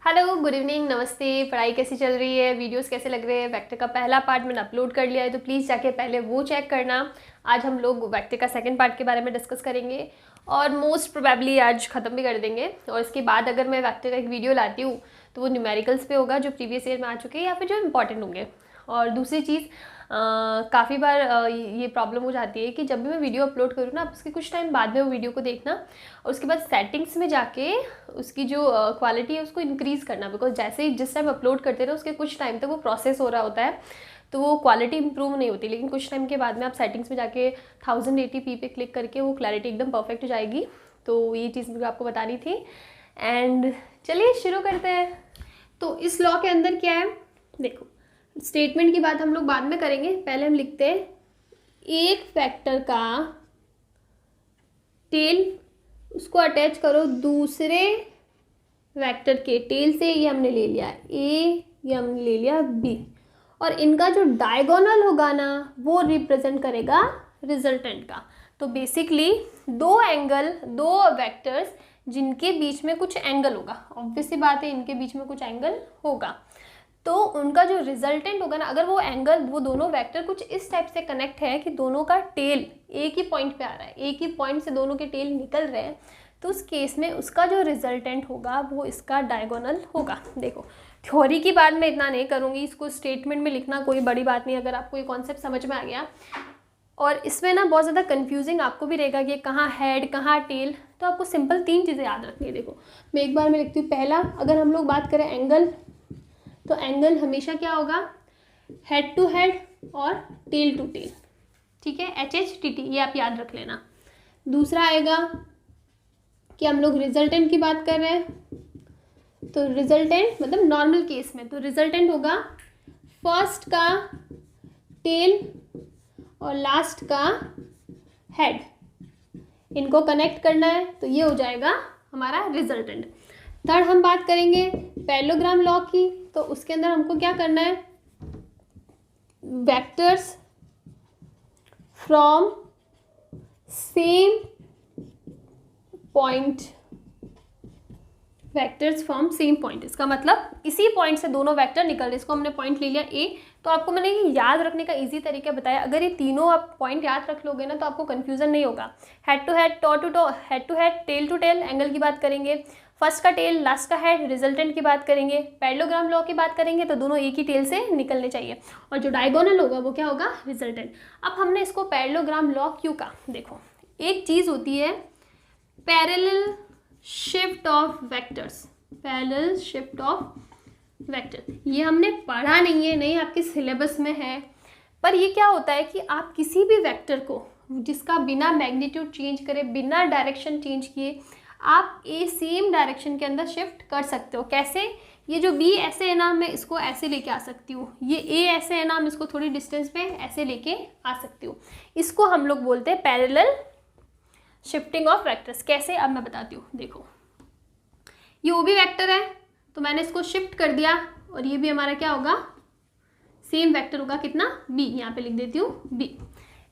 Hello, good evening, नमस्ते। पढ़ाई कैसी चल रही है? वीडियोस कैसे लग रहे हैं? वेक्टर का पहला पार्ट मैंने अपलोड कर लिया है, तो प्लीज़ जाके पहले वो चेक करना। आज हम लोग वेक्टर का सेकंड पार्ट के बारे में डिस्कस करेंगे और मोस्ट प्रोबेबली आज ख़त्म भी कर देंगे। और इसके बाद अगर मैं वेक्टर का एक वीडियो लाती हूँ तो वो न्यूमेरिकल्स पे होगा जो प्रीवियस ईयर में आ चुके हैं या फिर जो इंपॉर्टेंट होंगे। और दूसरी चीज़, काफ़ी बार ये प्रॉब्लम हो जाती है कि जब भी मैं वीडियो अपलोड करूँ ना, आप उसके कुछ टाइम बाद में वो वीडियो को देखना और उसके बाद सेटिंग्स में जाके उसकी जो क्वालिटी है उसको इंक्रीज़ करना। बिकॉज जैसे ही जिस टाइम अपलोड करते हैं ना, उसके कुछ टाइम तक वो प्रोसेस हो रहा होता है, तो वो क्वालिटी इंप्रूव नहीं होती। लेकिन कुछ टाइम के बाद में आप सेटिंग्स में जाके 1080p पे क्लिक करके वो क्लैरिटी एकदम परफेक्ट हो जाएगी। तो ये चीज़ मुझे आपको बतानी थी। एंड चलिए शुरू करते हैं। तो इस लॉ के अंदर क्या है, देखो, स्टेटमेंट की बात हम लोग बाद में करेंगे। पहले हम लिखते हैं एक वेक्टर का टेल, उसको अटैच करो दूसरे वेक्टर के टेल से। ये हमने ले लिया ए, ये हमने ले लिया बी, और इनका जो डायगोनल होगा ना वो रिप्रेजेंट करेगा रिजल्टेंट का। तो बेसिकली दो एंगल, दो वेक्टर्स जिनके बीच में कुछ एंगल होगा, ऑब्वियस सी बात है इनके बीच में कुछ एंगल होगा, तो उनका जो रिजल्टेंट होगा ना, अगर वो एंगल, वो दोनों वेक्टर कुछ इस टाइप से कनेक्ट है कि दोनों का टेल एक ही पॉइंट पे आ रहा है, एक ही पॉइंट से दोनों के टेल निकल रहे हैं, तो उस केस में उसका जो रिजल्टेंट होगा वो इसका डायगोनल होगा। देखो, थ्योरी की बात मैं इतना नहीं करूँगी, इसको स्टेटमेंट में लिखना कोई बड़ी बात नहीं। अगर आपको ये कॉन्सेप्ट समझ में आ गया, और इसमें ना बहुत ज़्यादा कन्फ्यूजिंग आपको भी रहेगा कि कहाँ हेड कहाँ टेल, तो आपको सिंपल 3 चीज़ें याद रखनी है। देखो, मैं एक बार में लिखती हूँ। पहला, अगर हम लोग बात करें एंगल, तो एंगल हमेशा क्या होगा, हेड टू हेड और टेल टू टेल। ठीक है, HHTT, ये आप याद रख लेना। दूसरा आएगा कि हम लोग रिजल्टेंट की बात कर रहे हैं, तो रिजल्टेंट मतलब नॉर्मल केस में तो रिजल्टेंट होगा फर्स्ट का टेल और लास्ट का हेड, इनको कनेक्ट करना है, तो ये हो जाएगा हमारा रिजल्टेंट। थर्ड, हम बात करेंगे पैरेललोग्राम लॉ की, तो उसके अंदर हमको क्या करना है, vectors from same point, vectors from same point, इसका मतलब इसी पॉइंट से दोनों वेक्टर निकल रहे। इसको हमने पॉइंट ले लिया ए, तो आपको मैंने ये याद रखने का इजी तरीका बताया। अगर ये तीनों आप पॉइंट याद रख लोगे ना, तो आपको कंफ्यूजन नहीं होगा। Head to head, toe to toe, head to head, tail to tail, angle की बात करेंगे, फर्स्ट का टेल लास्ट का हेड, रिजल्टेंट की बात करेंगे, पैरेललोग्राम लॉ की बात करेंगे, तो दोनों एक ही टेल से निकलने चाहिए, और जो डायगोनल होगा वो क्या होगा, रिजल्टेंट। अब हमने इसको पैरेललोग्राम लॉ क्यों कहा, देखो, एक चीज़ होती है parallel shift of vectors, parallel shift of vector, ये हमने पढ़ा नहीं है, नहीं आपके सिलेबस में है, पर ये क्या होता है कि आप किसी भी वेक्टर को जिसका बिना मैग्नीट्यूड चेंज करे, बिना डायरेक्शन चेंज किए, आप ए सेम डायरेक्शन के अंदर शिफ्ट कर सकते हो। कैसे? ये जो बी ऐसे है ना, मैं इसको ऐसे लेके आ सकती हूँ, ये ए ऐसे है ना, मैं इसको थोड़ी डिस्टेंस पे ऐसे लेके आ सकती हूँ। इसको हम लोग बोलते हैं पैरेलल शिफ्टिंग ऑफ वेक्टर्स। कैसे, अब मैं बताती हूँ। देखो, ये ओ बी वेक्टर है, तो मैंने इसको शिफ्ट कर दिया, और ये भी हमारा क्या होगा, सेम वेक्टर होगा, कितना, बी, यहाँ पे लिख देती हूँ बी।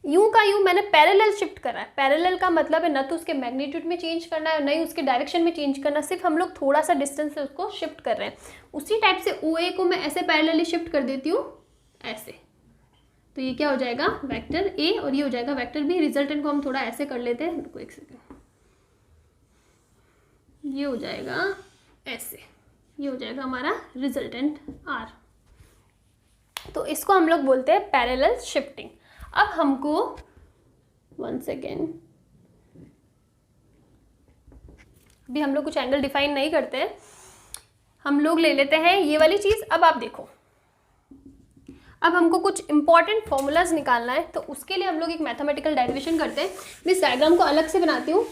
यूं का यूं मैंने पैरेलल शिफ्ट करा है। पैरेलल का मतलब है न तो उसके मैग्नीट्यूड में चेंज करना है, न ही उसके डायरेक्शन में चेंज करना, सिर्फ हम लोग थोड़ा सा डिस्टेंस से उसको शिफ्ट कर रहे हैं। उसी टाइप से ओ ए को मैं ऐसे पैरेलली शिफ्ट कर देती हूँ, ऐसे, तो ये क्या हो जाएगा, वेक्टर ए, और ये हो जाएगा वेक्टर बी। रिजल्टेंट को हम थोड़ा ऐसे कर लेते हैं, रुको एक सेकेंड, ये हो जाएगा ऐसे, ये हो जाएगा हमारा रिजल्टेंट आर। तो इसको हम लोग बोलते हैं पैरेलल शिफ्टिंग। अब हमको 1 सेकेंड, अभी हम लोग कुछ एंगल डिफाइन नहीं करते हैं, हम लोग ले लेते हैं ये वाली चीज़। अब आप देखो, अब हमको कुछ इंपॉर्टेंट फॉर्मूलाज निकालना है, तो उसके लिए हम लोग एक मैथमेटिकल डेरिवेशन करते हैं। मैं इस डायग्राम को अलग से बनाती हूँ।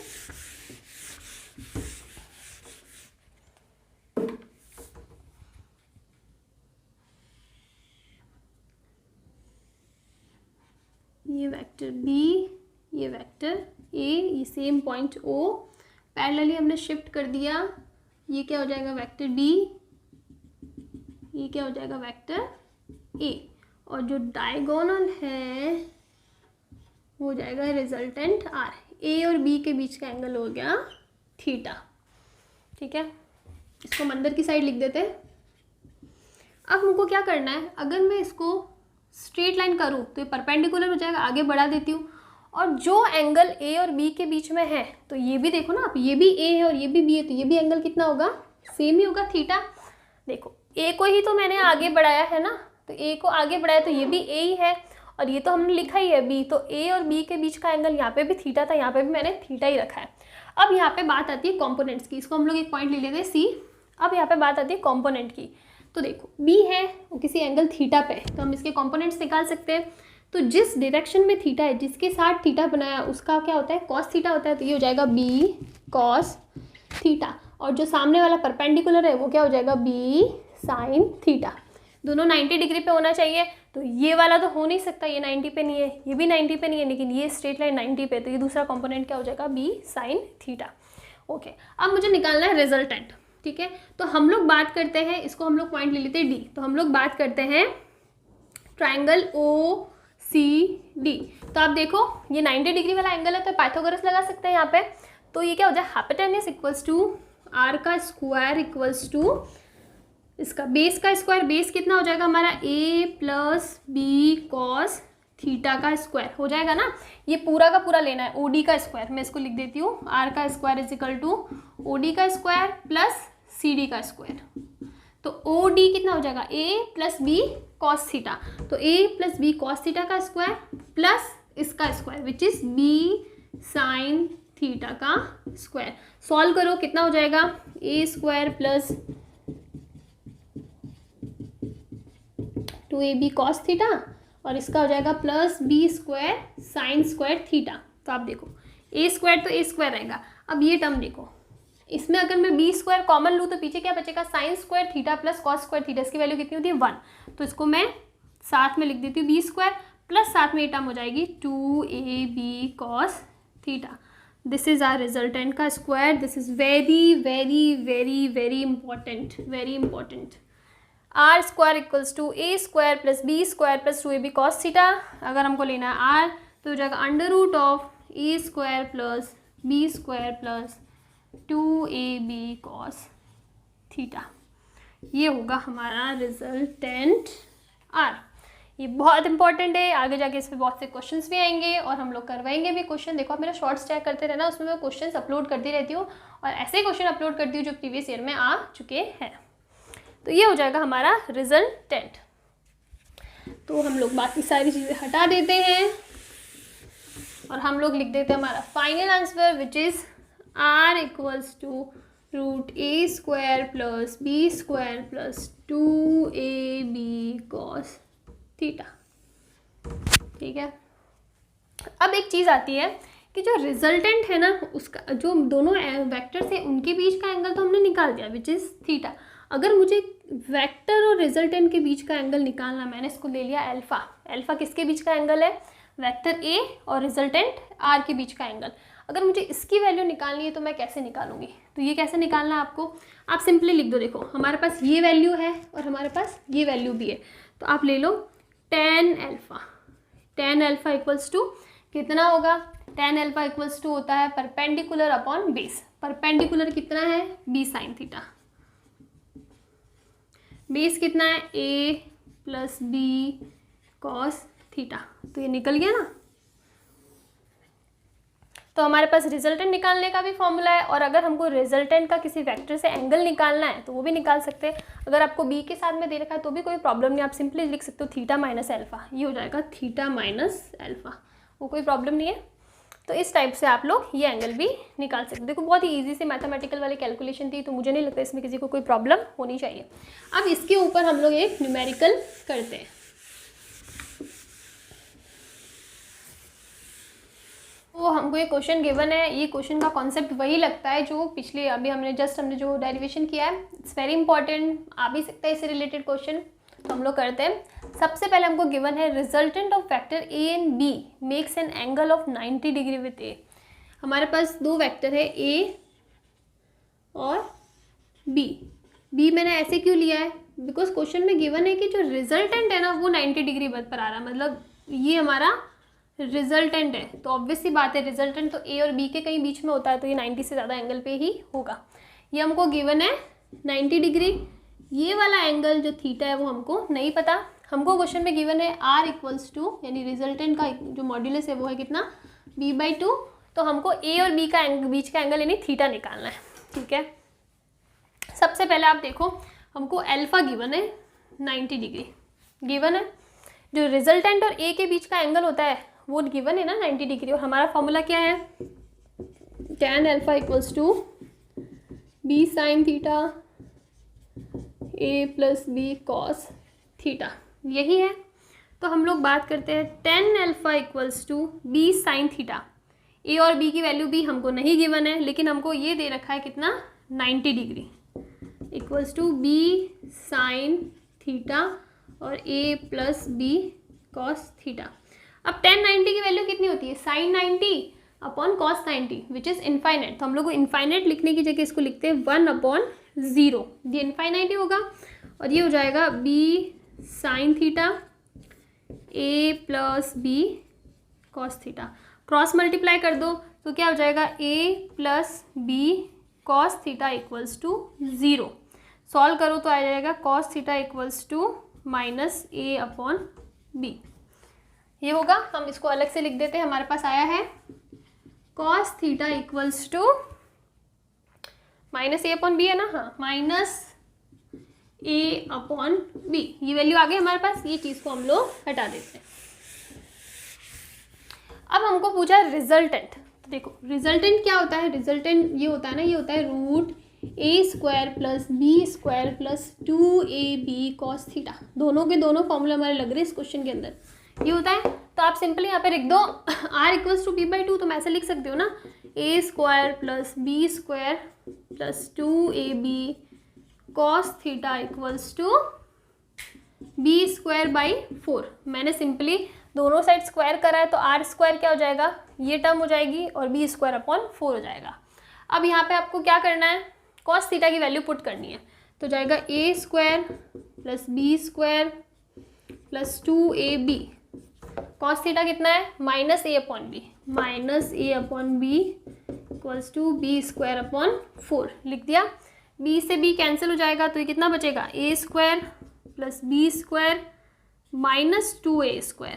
ये वेक्टर बी, ये वेक्टर ए, ये सेम पॉइंट ओ, पैरेलली हमने शिफ्ट कर दिया, ये क्या हो जाएगा, वेक्टर बी, ये क्या हो जाएगा, वेक्टर ए, और जो डायगोनल है वो हो जाएगा रिजल्टेंट आर। ए और बी के बीच का एंगल हो गया थीटा। ठीक है, इसको हम अंदर की साइड लिख देते हैं। अब हमको क्या करना है, अगर मैं इसको स्ट्रेट लाइन करूँ तो ये परपेंडिकुलर हो जाएगा, आगे बढ़ा देती हूँ। और जो एंगल ए और बी के बीच में है, तो ये भी देखो ना आप, ये भी ए है और ये भी बी है, तो ये भी एंगल कितना होगा, सेम ही होगा, थीटा। देखो ए को ही तो मैंने आगे बढ़ाया है ना, तो ए को आगे बढ़ाया तो ये भी ए ही है, और ये तो हमने लिखा ही है बी, तो ए और बी के बीच का एंगल यहाँ पे भी थीटा था, यहाँ पे भी मैंने थीटा ही रखा है। अब यहाँ पे बात आती है कॉम्पोनेंट्स की, इसको हम लोग एक पॉइंट ले लेते हैं सी। अब यहाँ पे बात आती है कॉम्पोनेंट की। तो देखो बी है वो किसी एंगल थीटा पे, तो हम इसके कॉम्पोनेंट्स निकाल सकते हैं। तो जिस डायरेक्शन में थीटा है, जिसके साथ थीटा बनाया, उसका क्या होता है, कॉस थीटा होता है, तो ये हो जाएगा बी कॉस थीटा। और जो सामने वाला परपेंडिकुलर है वो क्या हो जाएगा, बी साइन थीटा। दोनों 90 डिग्री पे होना चाहिए, तो ये वाला तो हो नहीं सकता, ये 90 पे नहीं है, ये भी 90 पे नहीं है, लेकिन ये स्ट्रेट लाइन 90 पे, तो ये दूसरा कंपोनेंट क्या हो जाएगा, बी साइन थीटा। ओके, अब मुझे निकालना है रिजल्टेंट। ठीक है, तो हम लोग बात करते हैं, इसको हम लोग पॉइंट ले लेते हैं डी, तो हम लोग बात करते हैं ट्राइंगल ओ सी डी। तो आप देखो ये 90 डिग्री वाला एंगल है, तो पाइथागोरस लगा सकते हैं यहाँ पे। तो ये क्या हो जाए, हाइपोटेन्यूस इक्वल्स टू आर का स्क्वायर इक्वल्स टू इसका बेस का स्क्वायर। बेस कितना हो जाएगा हमारा, ए प्लस बी कॉस थीटा का स्क्वायर हो जाएगा ना। ये पूरा का पूरा लेना है, ओ डी का स्क्वायर, मैं इसको लिख देती हूँ, आर का square is equal to O D का स्क्वायर प्लस सी डी का स्क्वायर। तो ओ डी कितना हो जाएगा, A plus B cos theta, तो A plus B cos theta का स्क्वायर प्लस इसका square which is B sine theta का स्क्वायर। सॉल्व करो, कितना हो जाएगा, A square plus 2ab cos theta, और इसका हो जाएगा plus B square sine square theta. तो आप देखो ए स्क्वायर तो ए स्क्वायर रहेगा। अब ये टर्म देखो, इसमें अगर मैं बी स्क्वायर कॉमन लूँ तो पीछे क्या बचेगा, sign square theta plus cos square theta, इसकी वैल्यू कितनी होती है 1, तो इसको मैं साथ में लिख देती हूँ बी स्क्वायर प्लस साथ में ये टर्म हो जाएगी 2ab cos theta. This is R resultant का square. This is very very very very important, very important. R square equals to A square plus B square plus 2ab cos theta. अगर हमको लेना है R, तो हो जाएगा under root of A square plus B square plus 2ab cos theta. ये होगा हमारा रिजल्टेंट आर। ये बहुत इंपॉर्टेंट है, आगे जाके इस पर बहुत से क्वेश्चंस भी आएंगे और हम लोग करवाएंगे भी क्वेश्चन। देखो आप मेरा शॉर्ट्स चेक करते रहना, उसमें मैं क्वेश्चंस अपलोड करती रहती हूँ और ऐसे क्वेश्चन अपलोड करती हूँ जो प्रीवियस ईयर में आ चुके हैं। तो ये हो जाएगा हमारा रिजल्टेंट। तो हम लोग बाकी सारी चीज़ें हटा देते हैं और हम लोग लिख देते हैं हमारा final answer which is R equals to root A square plus B square plus 2ab cos theta. ठीक है, अब एक चीज़ आती है कि जो रिजल्टेंट है ना, उसका जो दोनों वेक्टर्स हैं उनके बीच का एंगल तो हमने निकाल दिया विच इज़ थीटा। अगर मुझे वेक्टर और रिजल्टेंट के बीच का एंगल निकालना, मैंने इसको ले लिया अल्फा। अल्फा किसके बीच का एंगल है, वेक्टर ए और रिजल्टेंट आर के बीच का एंगल। अगर मुझे इसकी वैल्यू निकालनी है तो मैं कैसे निकालूंगी, तो ये कैसे निकालना है आपको, आप सिंपली लिख दो। देखो हमारे पास ये वैल्यू है और हमारे पास ये वैल्यू भी है, तो आप ले लो tan alpha. tan alpha equals to कितना होगा, tan अल्फा इक्वल्स टू होता है परपेंडिकुलर अपॉन बेस। परपेंडिकुलर कितना है, बी साइन थीटा, बेस कितना है a plus B cos theta. तो ये निकल गया ना। तो हमारे पास रिजल्टेंट निकालने का भी फॉर्मूला है, और अगर हमको रिजल्टेंट का किसी वेक्टर से एंगल निकालना है तो वो भी निकाल सकते हैं। अगर आपको बी के साथ में दे रखा है तो भी कोई प्रॉब्लम नहीं, आप सिंपली लिख सकते हो थीटा माइनस अल्फा। ये हो जाएगा थीटा माइनस अल्फा, वो कोई प्रॉब्लम नहीं है। तो इस टाइप से आप लोग ये एंगल भी निकाल सकते हो। देखो बहुत ही ईजी से मैथमेटिकल वाली कैलकुलेशन थी, तो मुझे नहीं लगता इसमें किसी को कोई प्रॉब्लम होनी चाहिए। अब इसके ऊपर हम लोग एक न्यूमेरिकल करते हैं। तो हमको ये क्वेश्चन गिवन है, ये क्वेश्चन का कॉन्सेप्ट वही लगता है जो पिछले हमने जो डेरिवेशन किया है। इट्स वेरी इंपॉर्टेंट, आ भी सकता है इससे रिलेटेड क्वेश्चन, तो हम लोग करते हैं। सबसे पहले हमको गिवन है resultant of vector A and B makes an angle of 90 degree with A. हमारे पास दो वेक्टर है ए और बी। बी मैंने ऐसे क्यों लिया है, बिकॉज क्वेश्चन में गिवन है कि जो रिजल्टेंट है ना वो 90 डिग्री पर आ रहा है, मतलब ये हमारा रिजल्टेंट है। तो ऑब्वियस सी बात है, रिजल्टेंट तो ए और बी के कहीं बीच में होता है, तो ये 90 से ज़्यादा एंगल पे ही होगा। ये हमको गिवन है 90 डिग्री। ये वाला एंगल जो थीटा है वो हमको नहीं पता, हमको क्वेश्चन में गिवन है r इक्वल्स टू, यानी रिजल्टेंट का जो मॉड्यूलस है वो है कितना, b/2। तो हमको a और b का बीच का एंगल यानी थीटा निकालना है, ठीक है। सबसे पहले आप देखो, हमको अल्फा गिवन है 90 डिग्री गिवन है, जो रिजल्टेंट और a के बीच का एंगल होता है वो गिवन है ना 90 डिग्री, और हमारा फॉर्मूला क्या है, tan alpha equals to b sine theta a plus b cos theta, यही है। तो हम लोग बात करते हैं tan alpha equals to b sine theta. a और b की वैल्यू भी हमको नहीं गिवन है, लेकिन हमको ये दे रखा है कितना, 90 degree equals to b sine theta और a plus b cos theta. अब tan 90 की वैल्यू कितनी होती है, sine 90 upon cos 90 which is infinite. तो हम लोग को इनफाइनाइट लिखने की जगह इसको लिखते हैं 1/0, ये इनफाइनाइट ही होगा, और ये हो जाएगा b sine theta a plus b cos theta. Cross multiply कर दो तो क्या हो जाएगा, a plus b cos theta equals to 0। Solve करो तो आ जाएगा cos theta equals to minus a upon b, ये होगा। हम इसको अलग से लिख देते हैं, हमारे पास आया है cos theta equals to minus a upon b है ना, हाँ, माइनस a अपॉन b, ये वैल्यू आ गई हमारे पास, ये चीज़ को हम लोग हटा देते हैं। अब हमको पूछा रिजल्टेंट, तो देखो रिजल्टेंट क्या होता है, रिजल्टेंट ये होता है ना, ये होता है root a² plus b² plus 2ab cos theta. दोनों के दोनों फॉर्मूला हमारे लग रहे हैं इस क्वेश्चन के अंदर, ये होता है। तो आप सिंपली यहाँ पे लिख दो r इक्वल्स टू b/2, तो मैं ऐसे लिख सकती हूँ ना, a² plus b² plus 2ab cos theta equals to b²/4। मैंने सिंपली दोनों साइड स्क्वायर करा है, तो r² क्या हो जाएगा, ये टर्म हो जाएगी, और b² अपॉन 4 हो जाएगा। अब यहाँ पे आपको क्या करना है, कॉस थीटा की वैल्यू पुट करनी है, तो जाएगा a² plus b² plus 2ab। Cos theta कितना है, minus a upon b, minus a upon b equals to b² upon 4 लिख दिया। b से b कैंसिल हो जाएगा, तो ये कितना बचेगा, a² plus b² minus 2a²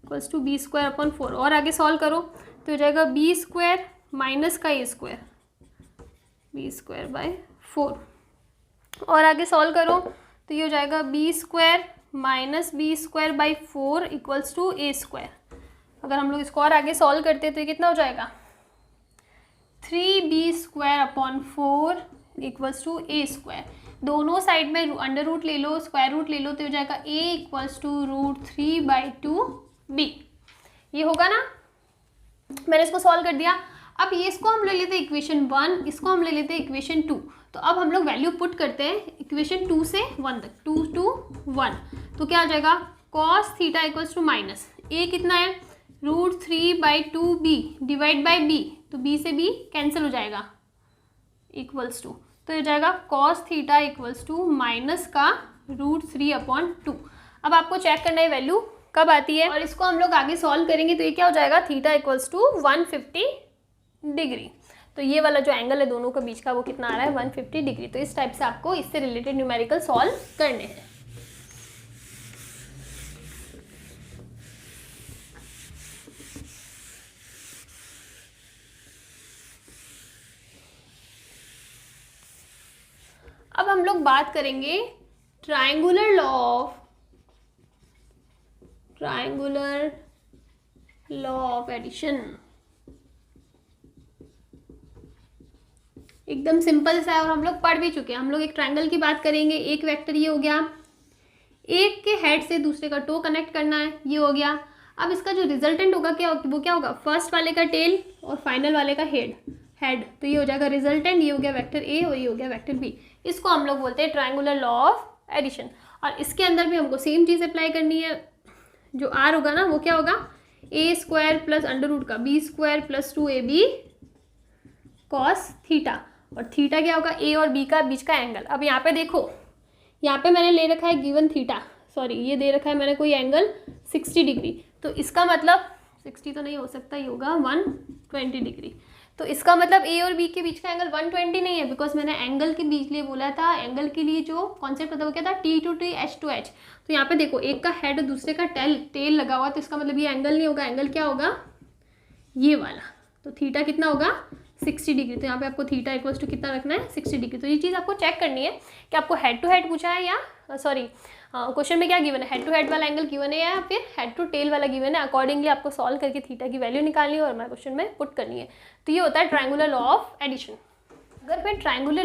equals to b² upon 4। और आगे सॉल्व करो तो हो जाएगा b² माइनस का a² b²/4। और आगे सॉल्व करो तो ये हो जाएगा b² minus b²/4 equals to a²। अगर हम लोग इसको और आगे सॉल्व करते हैं तो ये कितना हो जाएगा, 3b² upon 4 equals to a²। दोनों साइड में अंडर रूट ले लो, स्क्वायर रूट ले लो, तो हो जाएगा a इक्वल्स टू √3/2b, ये होगा ना। मैंने इसको सॉल्व कर दिया। अब ये इसको हम ले लेते हैं इक्वेशन 1, इसको हम ले लेते हैं इक्वेशन 2। तो अब हम लोग वैल्यू पुट करते हैं इक्वेशन 2 से 1 तक, 2 to 1, तो क्या आ जाएगा, cos theta equals to minus a कितना है, √3/2b डिवाइड बाई b, तो b से b कैंसिल हो जाएगा इक्वल्स टू, तो हो जाएगा cos theta equals to minus का √3/2। अब आपको चेक करना है वैल्यू कब आती है, और इसको हम लोग आगे सॉल्व करेंगे तो ये क्या हो जाएगा, थीटा इक्वल्स टू 150 डिग्री। तो ये वाला जो एंगल है दोनों के बीच का वो कितना आ रहा है, 150 डिग्री। तो इस टाइप से आपको इससे रिलेटेड न्यूमेरिकल सॉल्व करने हैं। अब हम लोग बात करेंगे ट्रायंगुलर लॉ ऑफ एडिशन। एकदम सिंपल सा है और हम लोग पढ़ भी चुके हैं। हम लोग एक ट्रायंगल की बात करेंगे, एक वेक्टर ये हो गया, एक के हेड से दूसरे का टो कनेक्ट करना है, ये हो गया। अब इसका जो रिजल्टेंट होगा वो क्या होगा, फर्स्ट वाले का टेल और फाइनल वाले का हेड। तो ये हो जाएगा रिजल्टेंट, ये हो गया वेक्टर ए और ये हो गया वेक्टर बी। इसको हम लोग बोलते हैं ट्रायंगुलर लॉ ऑफ एडिशन। और इसके अंदर भी हमको सेम चीज़ अप्लाई करनी है। जो आर होगा ना वो क्या होगा, a² प्लस अंडर रूट का b² plus 2ab cos theta, और थीटा क्या होगा, a और b का बीच का एंगल। अब यहाँ पे देखो, यहाँ पे मैंने ले रखा है गिवन थीटा, सॉरी ये दे रखा है मैंने कोई एंगल 60 डिग्री, तो इसका मतलब 60 तो नहीं हो सकता, ये होगा 120 डिग्री। तो इसका मतलब ए और बी के बीच का एंगल 120 नहीं है, बिकॉज मैंने एंगल के बीच लिए बोला था, एंगल के लिए जो कॉन्सेप्ट होता है वो क्या था, T to T, H to H. तो यहाँ पे देखो एक का हेड और दूसरे का टेल लगा हुआ, तो इसका मतलब ये एंगल नहीं होगा, एंगल क्या होगा, ये वाला। तो थीटा कितना होगा, 60 डिग्री। तो यहाँ पे आपको थीटा इक्वल्स टू कितना रखना है, 60 डिग्री। तो ये चीज़ आपको चेक करनी है कि आपको हेड टू हेड पूछा है या सॉरी क्वेश्चन में क्या गिवन है, हेड टू हेड वाला एंगल गिवन है या फिर हेड टू टेल वाला गिवन है। अकॉर्डिंगली आपको सॉल्व करके थीटा की वैल्यू निकालनी है और हमारे क्वेश्चन में पुट करनी है। तो ये होता है ट्रायंगुलर लॉ ऑफ एडिशन। अगर मैं ट्रायंगुलर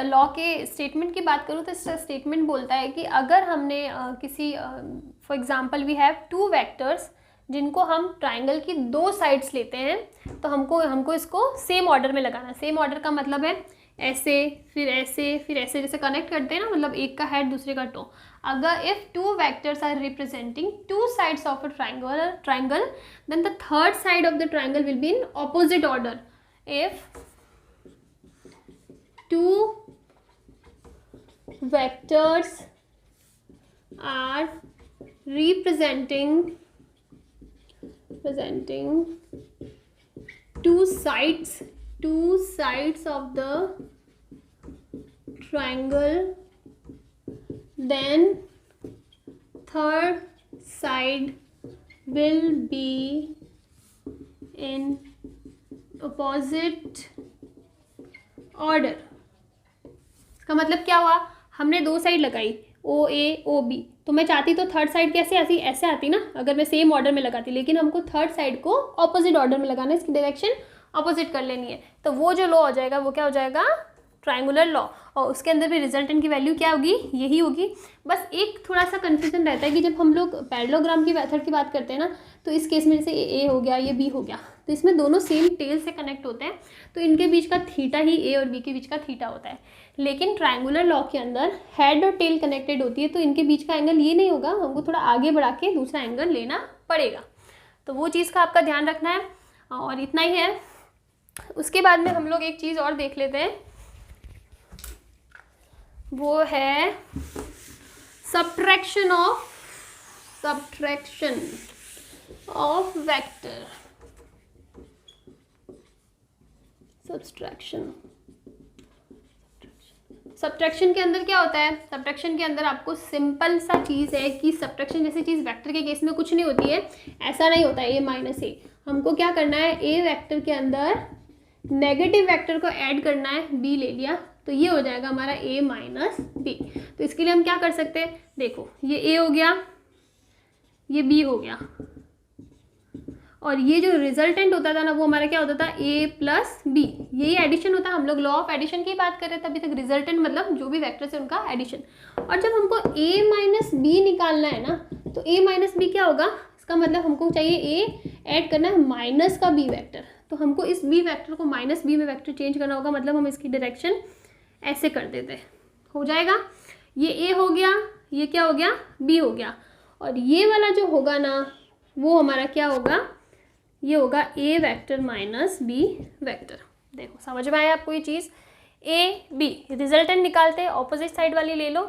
लॉ के स्टेटमेंट की बात करूँ तो इसका स्टेटमेंट बोलता है कि अगर हमने किसी for example we have two vectors जिनको हम ट्रायंगल की दो साइड्स लेते हैं, तो हमको इसको सेम ऑर्डर में लगाना। सेम ऑर्डर का मतलब है ऐसे फिर ऐसे फिर ऐसे, जैसे कनेक्ट करते हैं ना, मतलब एक का हेड दूसरे का टो। अगर if two vectors are representing two sides of a triangle then the third side of the triangle will be in opposite order. If two vectors are representing two sides of the triangle, then third side will be in opposite order। इसका मतलब क्या हुआ, हमने दो side लगाई ओ ए O B, तो मैं चाहती तो थर्ड साइड कैसे आती, ऐसे आती ना अगर मैं सेम ऑर्डर में लगाती, लेकिन हमको थर्ड साइड को ऑपोजिट ऑर्डर में लगाना है, इसकी डायरेक्शन ऑपोजिट कर लेनी है। तो वो जो लॉ हो जाएगा वो क्या हो जाएगा, ट्रायंगुलर लॉ। और उसके अंदर भी रिजल्टेंट की वैल्यू क्या होगी, यही होगी। बस एक थोड़ा सा कन्फ्यूजन रहता है कि जब हम लोग पैरेललोग्राम की मेथड की बात करते हैं ना, तो इस केस में जैसे ए हो गया, ये बी हो गया, तो इसमें दोनों सेम टेल से कनेक्ट होते हैं, तो इनके बीच का थीटा ही ए और बी के बीच का थीटा होता है। लेकिन ट्रायंगुलर लॉ के अंदर हेड और टेल कनेक्टेड होती है, तो इनके बीच का एंगल ये नहीं होगा, हमको थोड़ा आगे बढ़ा के दूसरा एंगल लेना पड़ेगा। तो वो चीज़ का आपका ध्यान रखना है, और इतना ही है। उसके बाद में हम लोग एक चीज़ और देख लेते हैं, वो है सब्ट्रैक्शन ऑफ वेक्टर। सब्ट्रैक्शन के अंदर क्या होता है, सब्ट्रैक्शन के अंदर आपको सिंपल सा चीज़ है कि सब्ट्रैक्शन जैसी चीज़ वेक्टर के केस में कुछ नहीं होती है, ऐसा नहीं होता है ए माइनस ए। हमको क्या करना है, ए वेक्टर के अंदर नेगेटिव वेक्टर को ऐड करना है, बी ले लिया, तो ये हो जाएगा हमारा a माइनस बी। तो इसके लिए हम क्या कर सकते हैं, देखो ये a हो गया, ये b हो गया, और ये जो रिजल्टेंट होता था ना वो हमारा क्या होता था, a प्लस बी, यही एडिशन होता है। हम लोग लॉ ऑफ एडिशन की बात कर रहे थे अभी तक, रिजल्टेंट मतलब जो भी वेक्टर्स है उनका एडिशन। और जब हमको a माइनस बी निकालना है ना, तो a माइनस बी क्या होगा, इसका मतलब हमको चाहिए a ऐड करना है माइनस का b वेक्टर, तो हमको इस b वेक्टर को माइनस b में वेक्टर चेंज करना होगा, मतलब हम इसकी डायरेक्शन ऐसे कर देते, हो जाएगा। ये a हो गया, ये क्या हो गया, b हो गया, और ये वाला जो होगा ना वो हमारा क्या होगा, ये होगा a vector minus b vector. देखो समझ में आया आपको ये चीज़, a b रिजल्टेंट निकालते हैं, ऑपोजिट साइड वाली ले लो,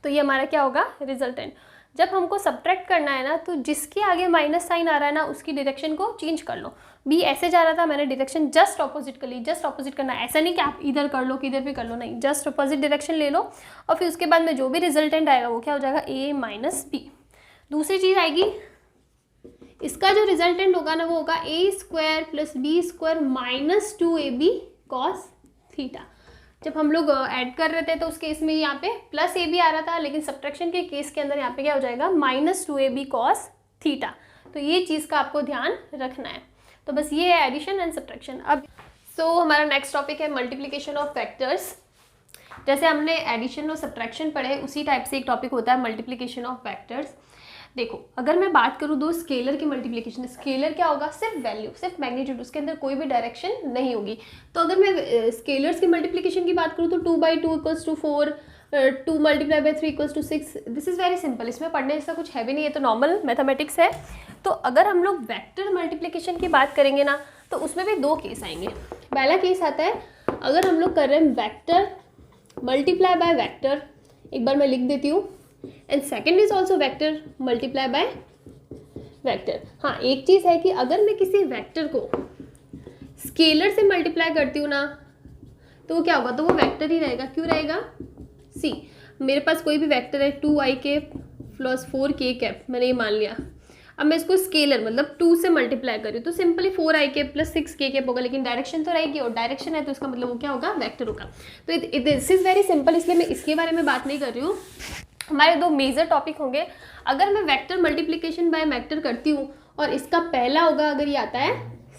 तो ये हमारा क्या होगा, रिजल्टेंट। जब हमको सब्ट्रैक्ट करना है ना, तो जिसके आगे माइनस साइन आ रहा है ना उसकी डायरेक्शन को चेंज कर लो। बी ऐसे जा रहा था, मैंने डायरेक्शन जस्ट ऑपोजिट कर ली। जस्ट ऑपोजिट करना है, ऐसा नहीं कि आप इधर कर लो किधर भी कर लो, नहीं, जस्ट ऑपोजिट डायरेक्शन ले लो, और फिर उसके बाद में जो भी रिजल्टेंट आएगा वो क्या हो जाएगा, a माइनस बी। दूसरी चीज़ आएगी, इसका जो रिजल्टेंट होगा ना वो होगा a square plus B square minus 2ab cos theta. जब हम लोग ऐड कर रहे थे तो उस केस में यहाँ पे प्लस ए बी आ रहा था, लेकिन सब्ट्रैक्शन के केस के अंदर यहाँ पे क्या हो जाएगा, माइनस 2ab कॉस थीटा। तो ये चीज़ का आपको ध्यान रखना है। तो बस ये है एडिशन एंड सब्ट्रैक्शन। अब हमारा नेक्स्ट टॉपिक है मल्टीप्लिकेशन ऑफ वेक्टर्स। जैसे हमने एडिशन और सब्ट्रैक्शन पढ़े उसी टाइप से एक टॉपिक होता है मल्टीप्लिकेशन ऑफ वेक्टर्स। देखो अगर मैं बात करूँ दो स्केलर की मल्टीप्लिकेशन, स्केलर क्या होगा, सिर्फ वैल्यू, सिर्फ मैग्नीट्यूड, उसके अंदर कोई भी डायरेक्शन नहीं होगी। तो अगर मैं स्केलर्स की मल्टीप्लिकेशन की बात करूँ तो 2/2 equals to 4, 2 multiply by 3 equals to 6। This is very simple, इसमें पढ़ने जैसा कुछ है भी नहीं, है तो नॉर्मल मैथमेटिक्स है। तो अगर हम लोग वेक्टर मल्टीप्लिकेशन की बात करेंगे ना, तो उसमें भी दो केस आएंगे। पहला केस आता है अगर हम लोग कर रहे हैं वेक्टर मल्टीप्लाई बाय वेक्टर, एक बार मैं लिख देती हूँ, and second is also vector multiply by vector. हाँ एक चीज़ है कि अगर मैं किसी वेक्टर को स्केलर से मल्टीप्लाई करती हूँ ना तो वो क्या होगा, तो वो वेक्टर ही रहेगा। क्यों रहेगा? सी मेरे पास कोई भी वेक्टर है 2i प्लस 4k, मैंने ये मान लिया। अब मैं इसको स्केलर मतलब 2 से मल्टीप्लाई करूँ तो सिंपली 4i प्लस 6k होगा, लेकिन डायरेक्शन तो रहेगी और डायरेक्शन है तो इसका मतलब वो क्या होगा, वेक्टर होगा। तो दिस इज़ वेरी सिंपल, इसलिए मैं इसके बारे में बात नहीं कर रही हूँ। हमारे दो मेजर टॉपिक होंगे। अगर मैं वेक्टर मल्टीप्लिकेशन बाय वेक्टर करती हूँ और इसका पहला होगा अगर ये आता है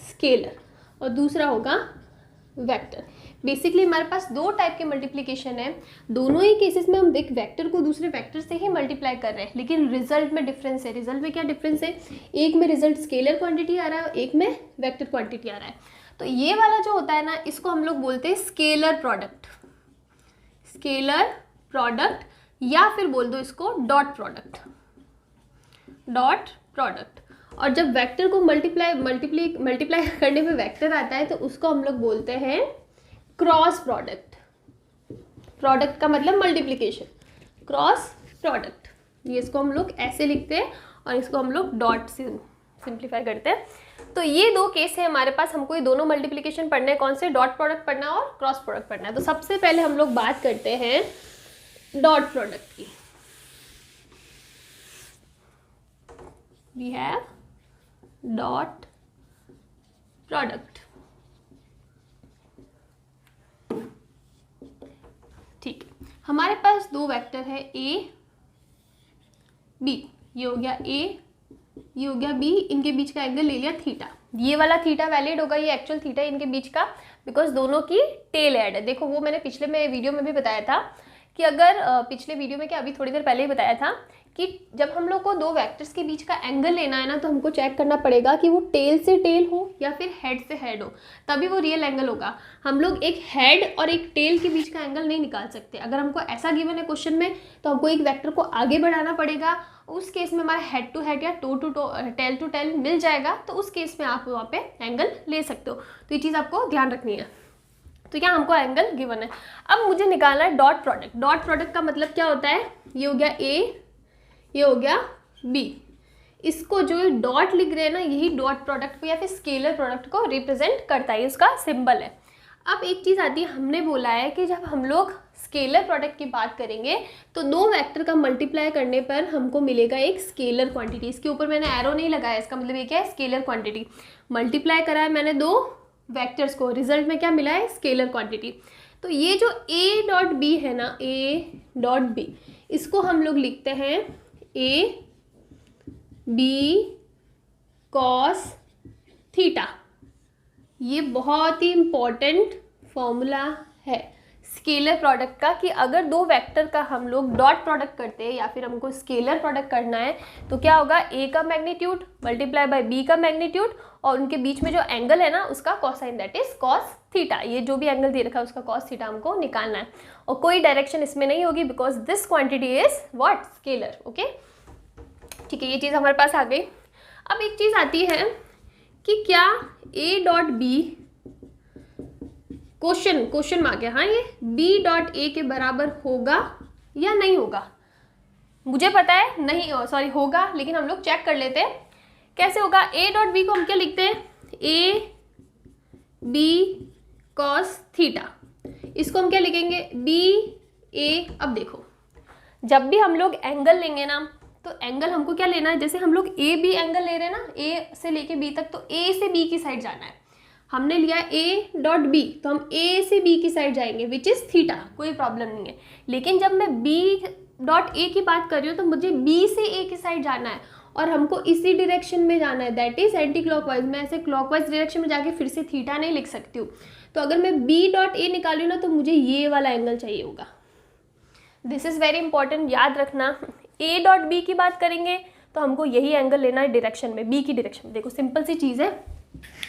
स्केलर और दूसरा होगा वेक्टर। बेसिकली हमारे पास दो टाइप के मल्टीप्लिकेशन है, दोनों ही केसेस में हम एक वेक्टर को दूसरे वेक्टर से ही मल्टीप्लाई कर रहे हैं, लेकिन रिजल्ट में डिफरेंस है। रिजल्ट में क्या डिफरेंस है, एक में रिजल्ट स्केलर क्वांटिटी आ रहा है और एक में वेक्टर क्वांटिटी आ रहा है। तो ये वाला जो होता है ना, इसको हम लोग बोलते हैं स्केलर प्रोडक्ट, स्केलर प्रोडक्ट, या फिर बोल दो इसको डॉट प्रोडक्ट, डॉट प्रोडक्ट। और जब वेक्टर को मल्टीप्लाई करने में वेक्टर आता है तो उसको हम लोग बोलते हैं क्रॉस प्रोडक्ट। प्रोडक्ट का मतलब मल्टीप्लिकेशन, क्रॉस प्रोडक्ट। ये इसको हम लोग ऐसे लिखते हैं और इसको हम लोग डॉट से सिंप्लीफाई करते हैं। तो ये दो केस है हमारे पास, हमको ये दोनों मल्टीप्लिकेशन पढ़ना है, कौन से, डॉट प्रोडक्ट पढ़ना है और क्रॉस प्रोडक्ट पढ़ना है। तो सबसे पहले हम लोग बात करते हैं डॉट प्रोडक्ट की। We have dot product. ठीक है, हमारे पास दो वेक्टर है a b, ये हो गया a, ये हो गया b, इनके बीच का एंगल ले लिया थीटा। ये वाला थीटा वैलिड होगा, ये एक्चुअल थीटा इनके बीच का, बिकॉज दोनों की टेल ऐड है। देखो वो मैंने पिछले में वीडियो में भी बताया था कि अगर पिछले वीडियो में क्या अभी थोड़ी देर पहले ही बताया था कि जब हम लोग को दो वेक्टर्स के बीच का एंगल लेना है ना, तो हमको चेक करना पड़ेगा कि वो टेल से टेल हो या फिर हेड से हेड हो, तभी वो रियल एंगल होगा। हम लोग एक हेड और एक टेल के बीच का एंगल नहीं निकाल सकते। अगर हमको ऐसा गिवन है क्वेश्चन में तो हमको एक वेक्टर को आगे बढ़ाना पड़ेगा, उस केस में हमारा हेड टू हेड या toe to toe, tail to tail मिल जाएगा, तो उस केस में आप वहाँ पे एंगल ले सकते हो। तो ये चीज़ आपको ध्यान रखनी है। तो क्या हमको एंगल गिवन है, अब मुझे निकालना है डॉट प्रोडक्ट। डॉट प्रोडक्ट का मतलब क्या होता है, ये हो गया ए, ये हो गया बी, इसको जो डॉट लिख रहे हैं ना, यही डॉट प्रोडक्ट को या फिर स्केलर प्रोडक्ट को रिप्रेजेंट करता है, इसका सिंबल है। अब एक चीज़ आती है, हमने बोला है कि जब हम लोग स्केलर प्रोडक्ट की बात करेंगे तो दो वेक्टर का मल्टीप्लाई करने पर हमको मिलेगा एक स्केलर क्वांटिटी। इसके ऊपर मैंने एरो नहीं लगाया, इसका मतलब ये क्या है, स्केलर क्वांटिटी। मल्टीप्लाई करा है मैंने दो वेक्टर्स को, रिजल्ट में क्या मिला है, स्केलर क्वांटिटी। तो ये जो a डॉट बी है ना, a डॉट बी, इसको हम लोग लिखते हैं a b cos थीटा। ये बहुत ही इम्पॉर्टेंट फॉर्मूला है स्केलर प्रोडक्ट का, कि अगर दो वेक्टर का हम लोग डॉट प्रोडक्ट करते हैं या फिर हमको स्केलर प्रोडक्ट करना है तो क्या होगा, a का मैग्नीट्यूड मल्टीप्लाई बाय b का मैग्नीट्यूड और उनके बीच में जो एंगल है ना उसका cosine, that is cos theta. ये जो भी एंगल दे रखा है उसका कॉस थीटा हमको निकालना है, और कोई डायरेक्शन इसमें नहीं होगी because this quantity is what, scalar. Okay ठीक है, ये चीज़ हमारे पास आ गई। अब एक चीज़ आती है कि क्या a डॉट बी, क्वेश्चन में आ गया, हाँ, ये b डॉट a के बराबर होगा या नहीं होगा। मुझे पता है नहीं, सॉरी होगा, लेकिन हम लोग चेक कर लेते हैं कैसे होगा। a डॉट b को हम क्या लिखते हैं, a b cos थीटा, इसको हम क्या लिखेंगे, b a। अब देखो जब भी हम लोग एंगल लेंगे ना तो एंगल हमको क्या लेना है, जैसे हम लोग ए बी एंगल ले रहे हैं ना, ए से लेके बी तक, तो ए से बी की साइड जाना है। हमने लिया ए डॉट बी तो हम ए से बी की साइड जाएंगे विच इज़ थीटा, कोई प्रॉब्लम नहीं है। लेकिन जब मैं बी डॉट ए की बात कर रही हूँ तो मुझे बी से ए की साइड जाना है और हमको इसी डायरेक्शन में जाना है, दैट इज एंटी क्लॉकवाइज। मैं ऐसे क्लॉकवाइज डायरेक्शन में जाके फिर से थीटा नहीं लिख सकती हूँ। तो अगर मैं बी डॉट ए निकालूँ ना तो मुझे ये वाला एंगल चाहिए होगा। दिस इज़ वेरी इंपॉर्टेंट, याद रखना। ए डॉट बी की बात करेंगे तो हमको यही एंगल लेना है डायरेक्शन में, बी की डायरेक्शन में। देखो सिंपल सी चीज़ है,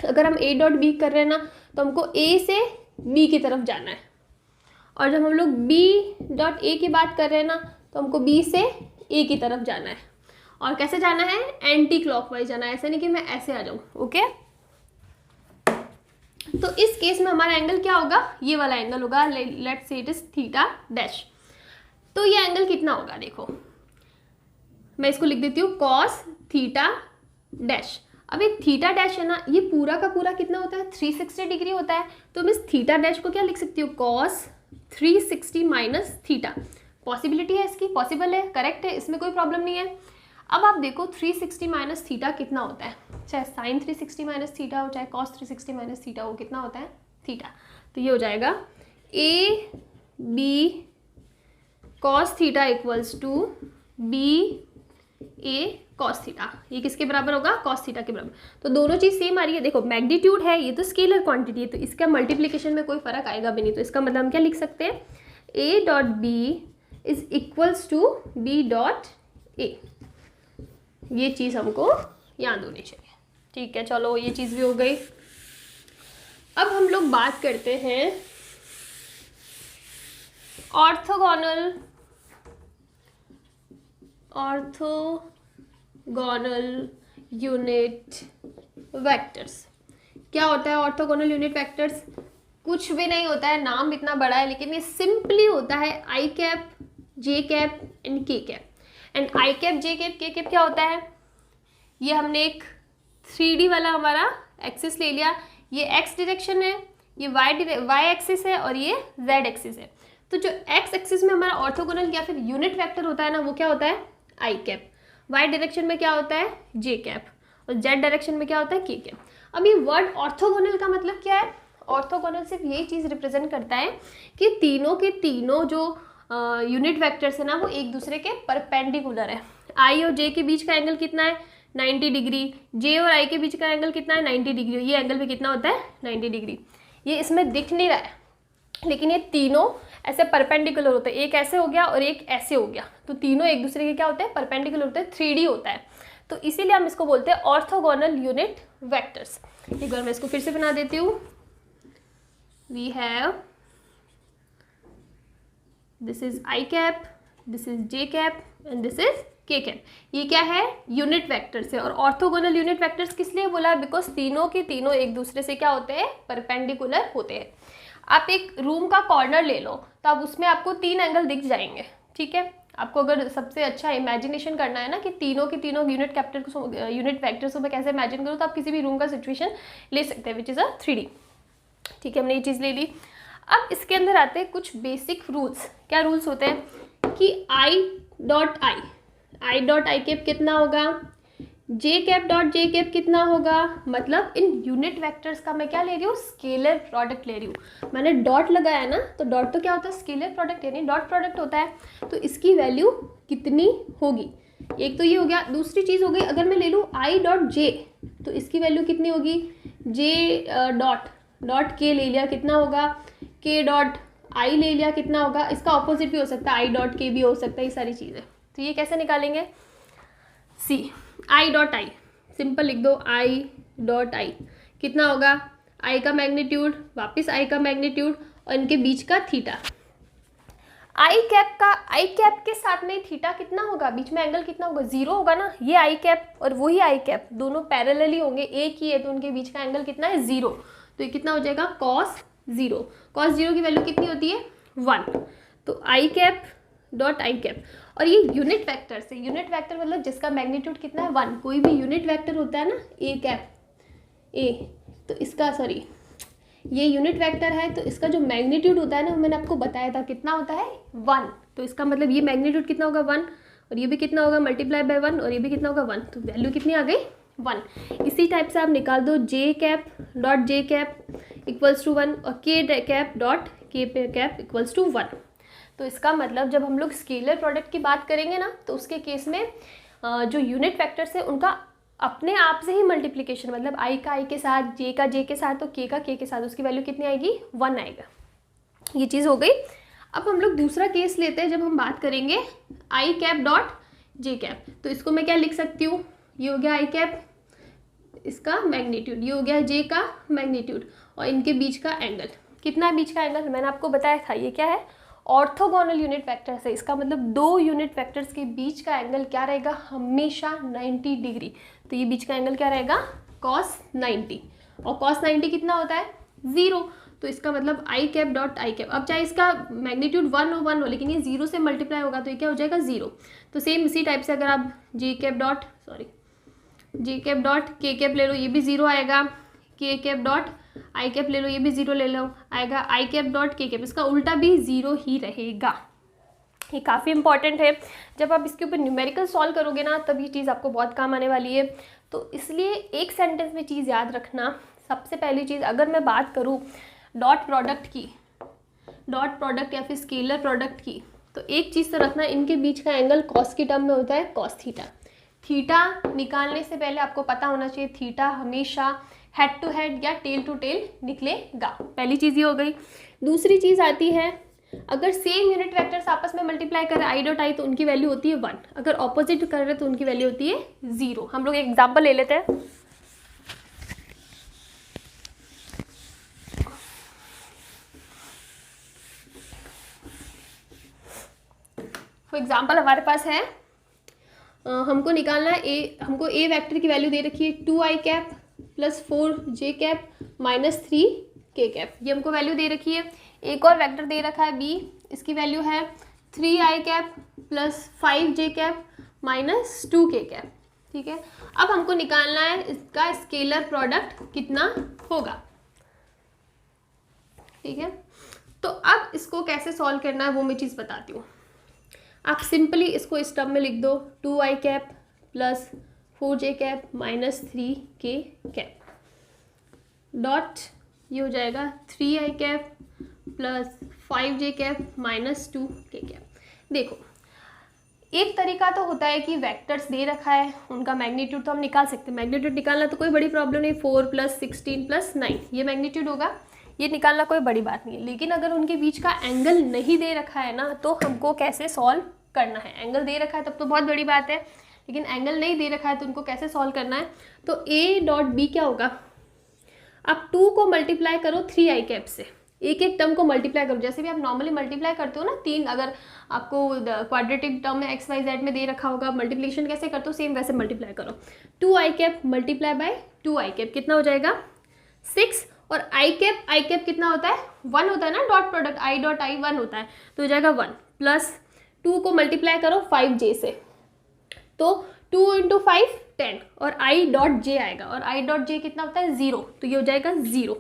अगर हम ए डॉट बी कर रहे हैं ना तो हमको ए से बी की तरफ जाना है, और जब हम लोग बी डॉट ए की बात कर रहे हैं ना तो हमको बी से ए की तरफ जाना है। और कैसे जाना है, एंटी क्लॉकवाइज जाना है, ऐसे नहीं कि मैं ऐसे आ जाऊँ। ओके तो इस केस में हमारा एंगल क्या होगा, ये वाला एंगल होगा, let's say it is theta dash. तो ये एंगल कितना होगा, देखो मैं इसको लिख देती हूँ कॉस थीटा डैश। अब ये थीटा डैश है ना, ये पूरा का पूरा कितना होता है 360 डिग्री होता है, तो मैं इस थीटा डैश को क्या लिख सकती हूँ कॉस 360 माइनस थीटा। पॉसिबिलिटी है इसकी, पॉसिबल है, करेक्ट है, इसमें कोई प्रॉब्लम नहीं है। अब आप देखो 360 माइनस थीटा कितना होता है, चाहे साइन 360 माइनस थीटा हो चाहे कॉस 360 माइनस थीटा हो, कितना होता है थीटा। तो ये हो जाएगा A B cos theta equals to B A cos theta. ये किसके बराबर होगा, कॉस थीटा के बराबर। तो दोनों चीज़ सेम आ रही है। देखो मैग्नीट्यूड है, ये तो स्केलर क्वांटिटी है, तो इसका मल्टीप्लिकेशन में कोई फर्क आएगा भी नहीं। तो इसका मतलब हम क्या लिख सकते हैं, A dot B is equals to B dot A. ये चीज़ हमको याद होनी चाहिए। ठीक है, चलो ये चीज़ भी हो गई। अब हम लोग बात करते हैं ऑर्थोगोनल यूनिट वेक्टर्स। क्या होता है ऑर्थोगोनल यूनिट वेक्टर्स? कुछ भी नहीं होता है, नाम इतना बड़ा है, लेकिन ये सिंपली होता है आई cap J cap and K cap. And I cap J cap के कैप क्या होता है, ये हमने एक 3D वाला हमारा एक्सिस ले लिया, ये एक्स डायरेक्शन है, ये वाई एक्सिस है और ये जेड एक्सिस है। तो जो एक्स एक्सिस में हमारा ऑर्थोगोनल या फिर यूनिट वेक्टर होता है ना, वो क्या होता है आई कैप। वाई डायरेक्शन में क्या होता है जे कैप और जेड डायरेक्शन में क्या होता है के कैप। अब ये वर्ड ऑर्थोगोनल का मतलब क्या है? ऑर्थोगोनल सिर्फ यही चीज़ रिप्रेजेंट करता है कि तीनों के तीनों जो यूनिट वेक्टर्स है ना, वो एक दूसरे के परपेंडिकुलर है। आई और जे के बीच का एंगल कितना है 90 डिग्री, जे और आई के बीच का एंगल कितना है 90 डिग्री, ये एंगल भी कितना होता है 90 डिग्री। ये इसमें दिख नहीं रहा है, लेकिन ये तीनों ऐसे परपेंडिकुलर होते हैं, एक ऐसे हो गया और एक ऐसे हो गया, तो तीनों एक दूसरे के क्या होते हैं परपेंडिकुलर होते हैं, 3D होता है। तो इसीलिए हम इसको बोलते हैं ऑर्थोगोनल यूनिट वेक्टर्स। एक बार मैं इसको फिर से बना देती हूँ। We have this is I cap, this is J cap and this is K cap. ये क्या है यूनिट वेक्टर्स है। और ऑर्थोगोनल यूनिट वेक्टर्स किस लिए बोला? बिकॉज तीनों के तीनों एक दूसरे से क्या होते हैं परपेंडिकुलर होते हैं। आप एक रूम का कॉर्नर ले लो तो अब उसमें आपको 3 एंगल दिख जाएंगे। ठीक है, आपको अगर सबसे अच्छा इमेजिनेशन करना है ना कि तीनों के तीनों यूनिट वेक्टर्स को मैं कैसे इमेजिन करूँ, तो आप किसी भी रूम का सिचुएशन ले सकते हैं विच इज़ अ 3D। ठीक है, हमने ये चीज़ ले ली। अब इसके अंदर आते हैं कुछ बेसिक रूल्स। क्या रूल्स होते हैं कि आई डॉट आई कैप कितना होगा, जे कैप डॉट जे कैप कितना होगा। मतलब इन यूनिट वेक्टर्स का मैं क्या ले रही हूँ स्केलर प्रोडक्ट ले रही हूँ। मैंने डॉट लगाया ना, तो डॉट तो क्या होता है स्केलर प्रोडक्ट यानी डॉट प्रोडक्ट होता है, तो इसकी वैल्यू कितनी होगी। एक तो ये हो गया। दूसरी चीज़ हो गई अगर मैं ले लूँ आई डॉट जे, तो इसकी वैल्यू कितनी होगी, जे डॉट के ले लिया कितना होगा, के डॉट आई ले लिया कितना होगा। इसका ऑपोजिट भी हो सकता है, आई डॉट के भी हो सकता है, ये सारी चीज़ें। तो ये कैसे निकालेंगे, सी आई डॉट आई सिंपल लिख दो, आई डॉट आई कितना होगा, आई का मैग्नीट्यूड वापस आई का मैग्नीट्यूड और इनके बीच का थीटा। आई कैप के साथ में थीटा कितना होगा, बीच में एंगल कितना होगा 0 होगा ना। ये आई कैप और वही आई कैप दोनों पैरेलली होंगे, एक ही है, तो उनके बीच का एंगल कितना है 0। तो ये कितना हो जाएगा कॉस 0। कॉस 0 की वैल्यू कितनी होती है 1। तो I cap dot I cap. और ये यूनिट वेक्टर से, यूनिट वेक्टर मतलब जिसका मैग्नीट्यूड कितना है 1। कोई भी यूनिट वेक्टर होता है ना ए कैप ए, तो इसका सॉरी ये यूनिट वेक्टर है, तो इसका जो मैग्नीट्यूड होता है ना, मैंने आपको बताया था कितना होता है 1। तो इसका मतलब ये मैग्नीट्यूड कितना होगा 1 और ये भी कितना होगा मल्टीप्लाई बाय 1 और ये भी कितना होगा 1। तो वैल्यू कितनी आ गई 1। इसी टाइप से आप निकाल दो J cap dot J cap equals to 1 और K cap dot K cap equals to 1। तो इसका मतलब जब हम लोग स्केलर प्रोडक्ट की बात करेंगे ना, तो उसके केस में जो यूनिट वेक्टर्स है उनका अपने आप से ही मल्टीप्लिकेशन, मतलब आई का आई के साथ, जे का जे के साथ, तो के का के के साथ, उसकी वैल्यू कितनी आएगी 1 आएगा। ये चीज़ हो गई। अब हम लोग दूसरा केस लेते हैं जब हम बात करेंगे आई कैप डॉट जे कैप। तो इसको मैं क्या लिख सकती हूँ, ये हो गया आई कैप इसका मैग्नीट्यूड, ये हो गया जे का मैग्नीट्यूड और इनके बीच का एंगल कितना है, बीच का एंगल मैंने आपको बताया था ये क्या है ऑर्थोगोनल यूनिट वेक्टर्स है। इसका मतलब 2 यूनिट वेक्टर्स के बीच का एंगल क्या रहेगा हमेशा 90 डिग्री। तो ये बीच का एंगल क्या रहेगा cos 90 और cos 90 कितना होता है 0। तो इसका मतलब I cap dot I cap, अब चाहे इसका मैग्नीट्यूड 1 हो लेकिन ये 0 से मल्टीप्लाई होगा तो ये क्या हो जाएगा 0। तो सेम इसी टाइप से अगर आप J cap dot J cap dot K cap ले लो, ये भी ज़ीरो आएगा। के कैप डॉट आई कैप ले लो, ये भी ज़ीरो ले लो आएगा। आई कैप डॉट के कैप, इसका उल्टा भी ज़ीरो ही रहेगा। ये काफ़ी इंपॉर्टेंट है, जब आप इसके ऊपर न्यूमेरिकल सॉल्व करोगे ना तब ये चीज़ आपको बहुत काम आने वाली है। तो इसलिए एक सेंटेंस में चीज़ याद रखना, सबसे पहली चीज़ अगर मैं बात करूँ डॉट प्रोडक्ट की, डॉट प्रोडक्ट या फिर स्केलर प्रोडक्ट की, तो एक चीज़ तो रखना, इनके बीच का एंगल कॉस की टर्म में होता है कॉस थीटा। थीटा निकालने से पहले आपको पता होना चाहिए थीटा हमेशा हेड टू हेड या टेल टू टेल निकलेगा। पहली चीज़ ये हो गई। दूसरी चीज़ आती है, अगर सेम यूनिट वेक्टर्स आपस में मल्टीप्लाई कर रहे हैं आई डॉट आई तो उनकी वैल्यू होती है 1, अगर ऑपोजिट कर रहे हैं तो उनकी वैल्यू होती है 0। हम लोग एक एग्जाम्पल ले लेते हैं। फॉर एग्जाम्पल हमारे पास है, हमको निकालना है हमको ए वेक्टर की वैल्यू दे रखी है 2i cap plus 4j cap minus 3k cap, ये हमको वैल्यू दे रखी है। एक और वेक्टर दे रखा है बी, इसकी वैल्यू है 3i cap plus 5j cap minus 2k cap. ठीक है, अब हमको निकालना है इसका स्केलर प्रोडक्ट कितना होगा। ठीक है, तो अब इसको कैसे सॉल्व करना है वो मैं चीज़ बताती हूँ। आप सिंपली इसको इस टर्म में लिख दो 2i cap plus 4j cap minus 3k cap dot, ये हो जाएगा 3i cap plus 5j cap minus 2k cap. देखो एक तरीका तो होता है कि वेक्टर्स दे रखा है, उनका मैग्नीट्यूड तो हम निकाल सकते हैं। मैग्नीट्यूड निकालना तो कोई बड़ी प्रॉब्लम नहीं, 4 प्लस 16 प्लस 9 ये मैग्नीट्यूड होगा, ये निकालना कोई बड़ी बात नहीं है। लेकिन अगर उनके बीच का एंगल नहीं दे रखा है ना तो हमको कैसे सॉल्व करना है। एंगल दे रखा है तब तो बहुत बड़ी बात है, लेकिन एंगल नहीं दे रखा है तो उनको कैसे सॉल्व करना है। तो ए डॉट बी क्या होगा, आप 2 को मल्टीप्लाई करो 3i कैप से, एक एक टर्म को मल्टीप्लाई करो, जैसे भी आप नॉर्मली मल्टीप्लाई करते हो ना 3, अगर आपको क्वाड्रेटिक टर्म में एक्स वाई जेड में दे रखा होगा मल्टीप्लिकेशन कैसे करते हो सेम वैसे मल्टीप्लाई करो। 2i cap multiply by 2i cap कितना हो जाएगा 6, और i कैप कितना होता है 1 होता है ना, dot product i dot I 1 होता है तो हो जाएगा 1 प्लस 2 को मल्टीप्लाई करो 5j से, तो 2 × 5 10 और i डॉट j आएगा, और i डॉट j कितना होता है 0, तो ये हो जाएगा 0।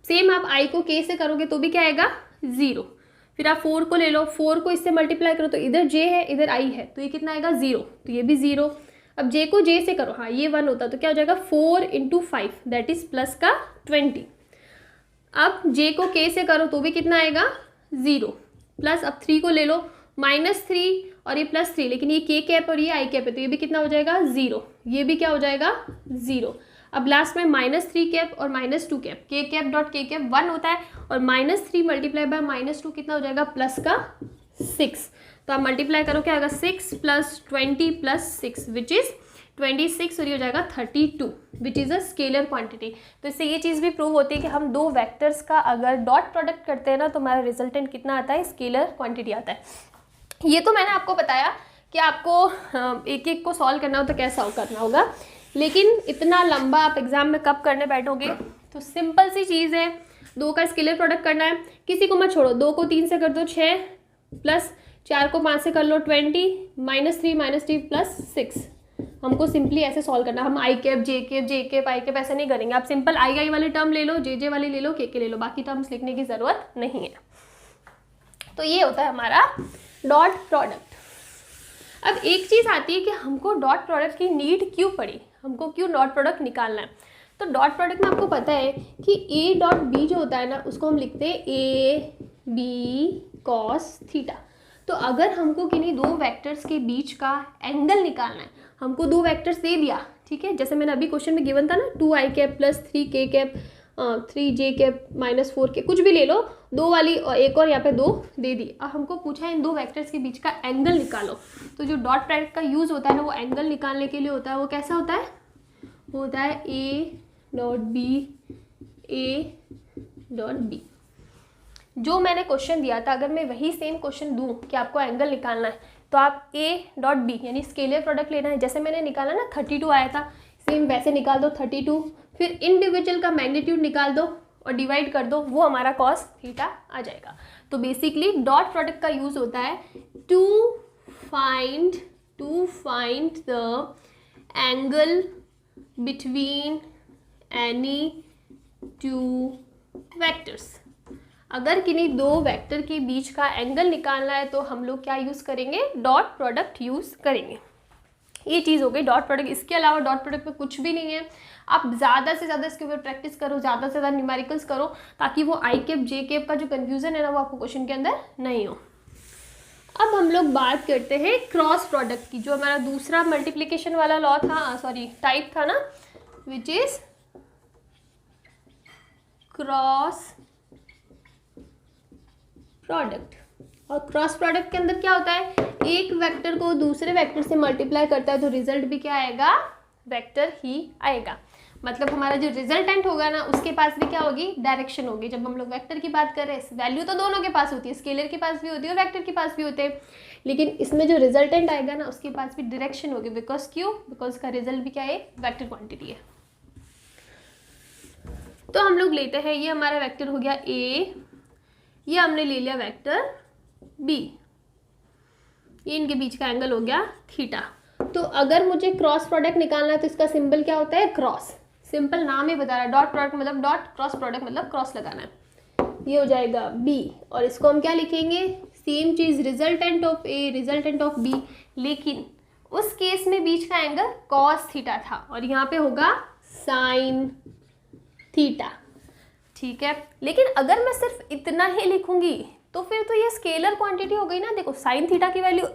सेम आप i को k से करोगे तो भी क्या आएगा 0। फिर आप 4 को ले लो, 4 को इससे मल्टीप्लाई करो तो इधर j है इधर i है तो ये कितना आएगा 0, तो ये भी 0। अब j को j से करो, हाँ ये 1 होता तो क्या हो जाएगा 4 × 5 दैट इज प्लस का 20। अब j को k से करो तो भी कितना आएगा 0, प्लस अब 3 को ले लो -3 और ये +3, लेकिन ये k कैप और ये i कैप है तो ये भी कितना हो जाएगा 0, ये भी क्या हो जाएगा 0। अब लास्ट में -3 कैप और -2 cap, k cap dot k cap 1 होता है और -3 मल्टीप्लाई बाय -2 कितना हो जाएगा प्लस का 6। तो आप मल्टीप्लाई करो क्या आएगा 6 + 20 + 6 विच इज़ 26 और ये हो जाएगा 32 which is a scalar quantity. तो इससे ये चीज़ भी प्रूव होती है कि हम दो वेक्टर्स का अगर डॉट प्रोडक्ट करते हैं ना तो हमारा रिजल्टेंट कितना आता है स्केलर क्वांटिटी आता है। ये तो मैंने आपको बताया कि आपको एक एक को सॉल्व करना हो तो कैसा करना होगा, लेकिन इतना लंबा आप एग्जाम में कब करने बैठोगे। तो सिंपल सी चीज़ है, 2 का स्केलर प्रोडक्ट करना है, किसी को मत छोड़ो, 2 को 3 से कर दो 6 प्लस 4 को 5 से कर लो 20 -3 -3 प्लस 6। हमको सिंपली ऐसे सॉल्व करना, हम i cap j cap i cap ऐसे नहीं करेंगे। आप सिंपल i वाली टर्म ले लो, j वाली ले लो, k ले लो, बाकी टर्म्स लिखने की ज़रूरत नहीं है। तो ये होता है हमारा डॉट प्रोडक्ट। अब एक चीज़ आती है कि हमको डॉट प्रोडक्ट की नीड क्यों पड़ी, हमको क्यों डॉट प्रोडक्ट निकालना है। तो डॉट प्रोडक्ट में आपको पता है कि a डॉट b जो होता है ना उसको हम लिखते हैं a b cos थीटा। तो अगर हमको किन्हीं दो वेक्टर्स के बीच का एंगल निकालना है, हमको दो वेक्टर्स दे दिया, ठीक है, जैसे मैंने अभी क्वेश्चन में गिवन था ना 2i cap plus 3k cap 3j cap -4k, कुछ भी ले लो, 2 वाली और एक और यहाँ पे 2 दे दी। अब हमको पूछा है इन दो वेक्टर्स के बीच का एंगल निकालो। तो जो डॉट प्रोडक्ट का यूज़ होता है ना वो एंगल निकालने के लिए होता है। वो कैसा होता है, वो होता है a डॉट b। जो मैंने क्वेश्चन दिया था, अगर मैं वही सेम क्वेश्चन दूँ कि आपको एंगल निकालना है तो आप a डॉट b यानी स्केलर प्रोडक्ट लेना है। जैसे मैंने निकाला ना 32 आया था, सेम वैसे निकाल दो 32, फिर इंडिविजुअल का मैग्नीट्यूड निकाल दो और डिवाइड कर दो, वो हमारा कॉस थीटा आ जाएगा। तो बेसिकली डॉट प्रोडक्ट का यूज़ होता है to find the angle between any two vectors. अगर किन्हीं दो वेक्टर के बीच का एंगल निकालना है तो हम लोग क्या यूज़ करेंगे, डॉट प्रोडक्ट यूज़ करेंगे। ये चीज़ हो गई डॉट प्रोडक्ट। इसके अलावा डॉट प्रोडक्ट में कुछ भी नहीं है। आप ज़्यादा से ज़्यादा इसके ऊपर प्रैक्टिस करो, ज़्यादा से ज़्यादा न्यूमेरिकल्स करो, ताकि वो आई कैप जे कैप का जो कन्फ्यूज़न है ना वो आपको क्वेश्चन के अंदर नहीं हो। अब हम लोग बात करते हैं क्रॉस प्रोडक्ट की, जो हमारा दूसरा मल्टीप्लिकेशन वाला लॉ था, सॉरी टाइप था ना, विच इज क्रॉस प्रोडक्ट। और क्रॉस प्रोडक्ट के अंदर क्या होता है, एक वेक्टर को दूसरे वेक्टर से मल्टीप्लाई करता है तो रिजल्ट भी क्या आएगा, वेक्टर ही आएगा। मतलब हमारा जो रिजल्टेंट होगा ना उसके पास भी क्या होगी, डायरेक्शन होगी। जब हम लोग वेक्टर की बात कर रहे हैं, वैल्यू तो दोनों के पास होती है, स्केलर के पास भी होती है और वेक्टर के पास भी होते हैं, लेकिन इसमें जो रिजल्टेंट आएगा ना उसके पास भी डायरेक्शन होगी। बिकॉज क्यों, बिकॉज का रिजल्ट भी क्या है, वेक्टर क्वांटिटी है। तो हम लोग लेते हैं, ये हमारा वेक्टर हो गया ए, ये हमने ले लिया वेक्टर बी, ये इनके बीच का एंगल हो गया थीटा। तो अगर मुझे क्रॉस प्रोडक्ट निकालना है तो इसका सिंबल क्या होता है, क्रॉस। सिंपल नाम ही बता रहा है, डॉट प्रोडक्ट मतलब डॉट, क्रॉस प्रोडक्ट मतलब क्रॉस लगाना है। ये हो जाएगा बी, और इसको हम क्या लिखेंगे, सेम चीज, resultant of A, resultant of B, लेकिन उस केस में बीच का एंगल कॉस थीटा था और यहाँ पे होगा साइन थीटा। ठीक है, लेकिन अगर मैं सिर्फ इतना ही लिखूंगी तो फिर तो ये स्केलर क्वांटिटी हो गई ना। देखो साइन थीटा की वैल्यू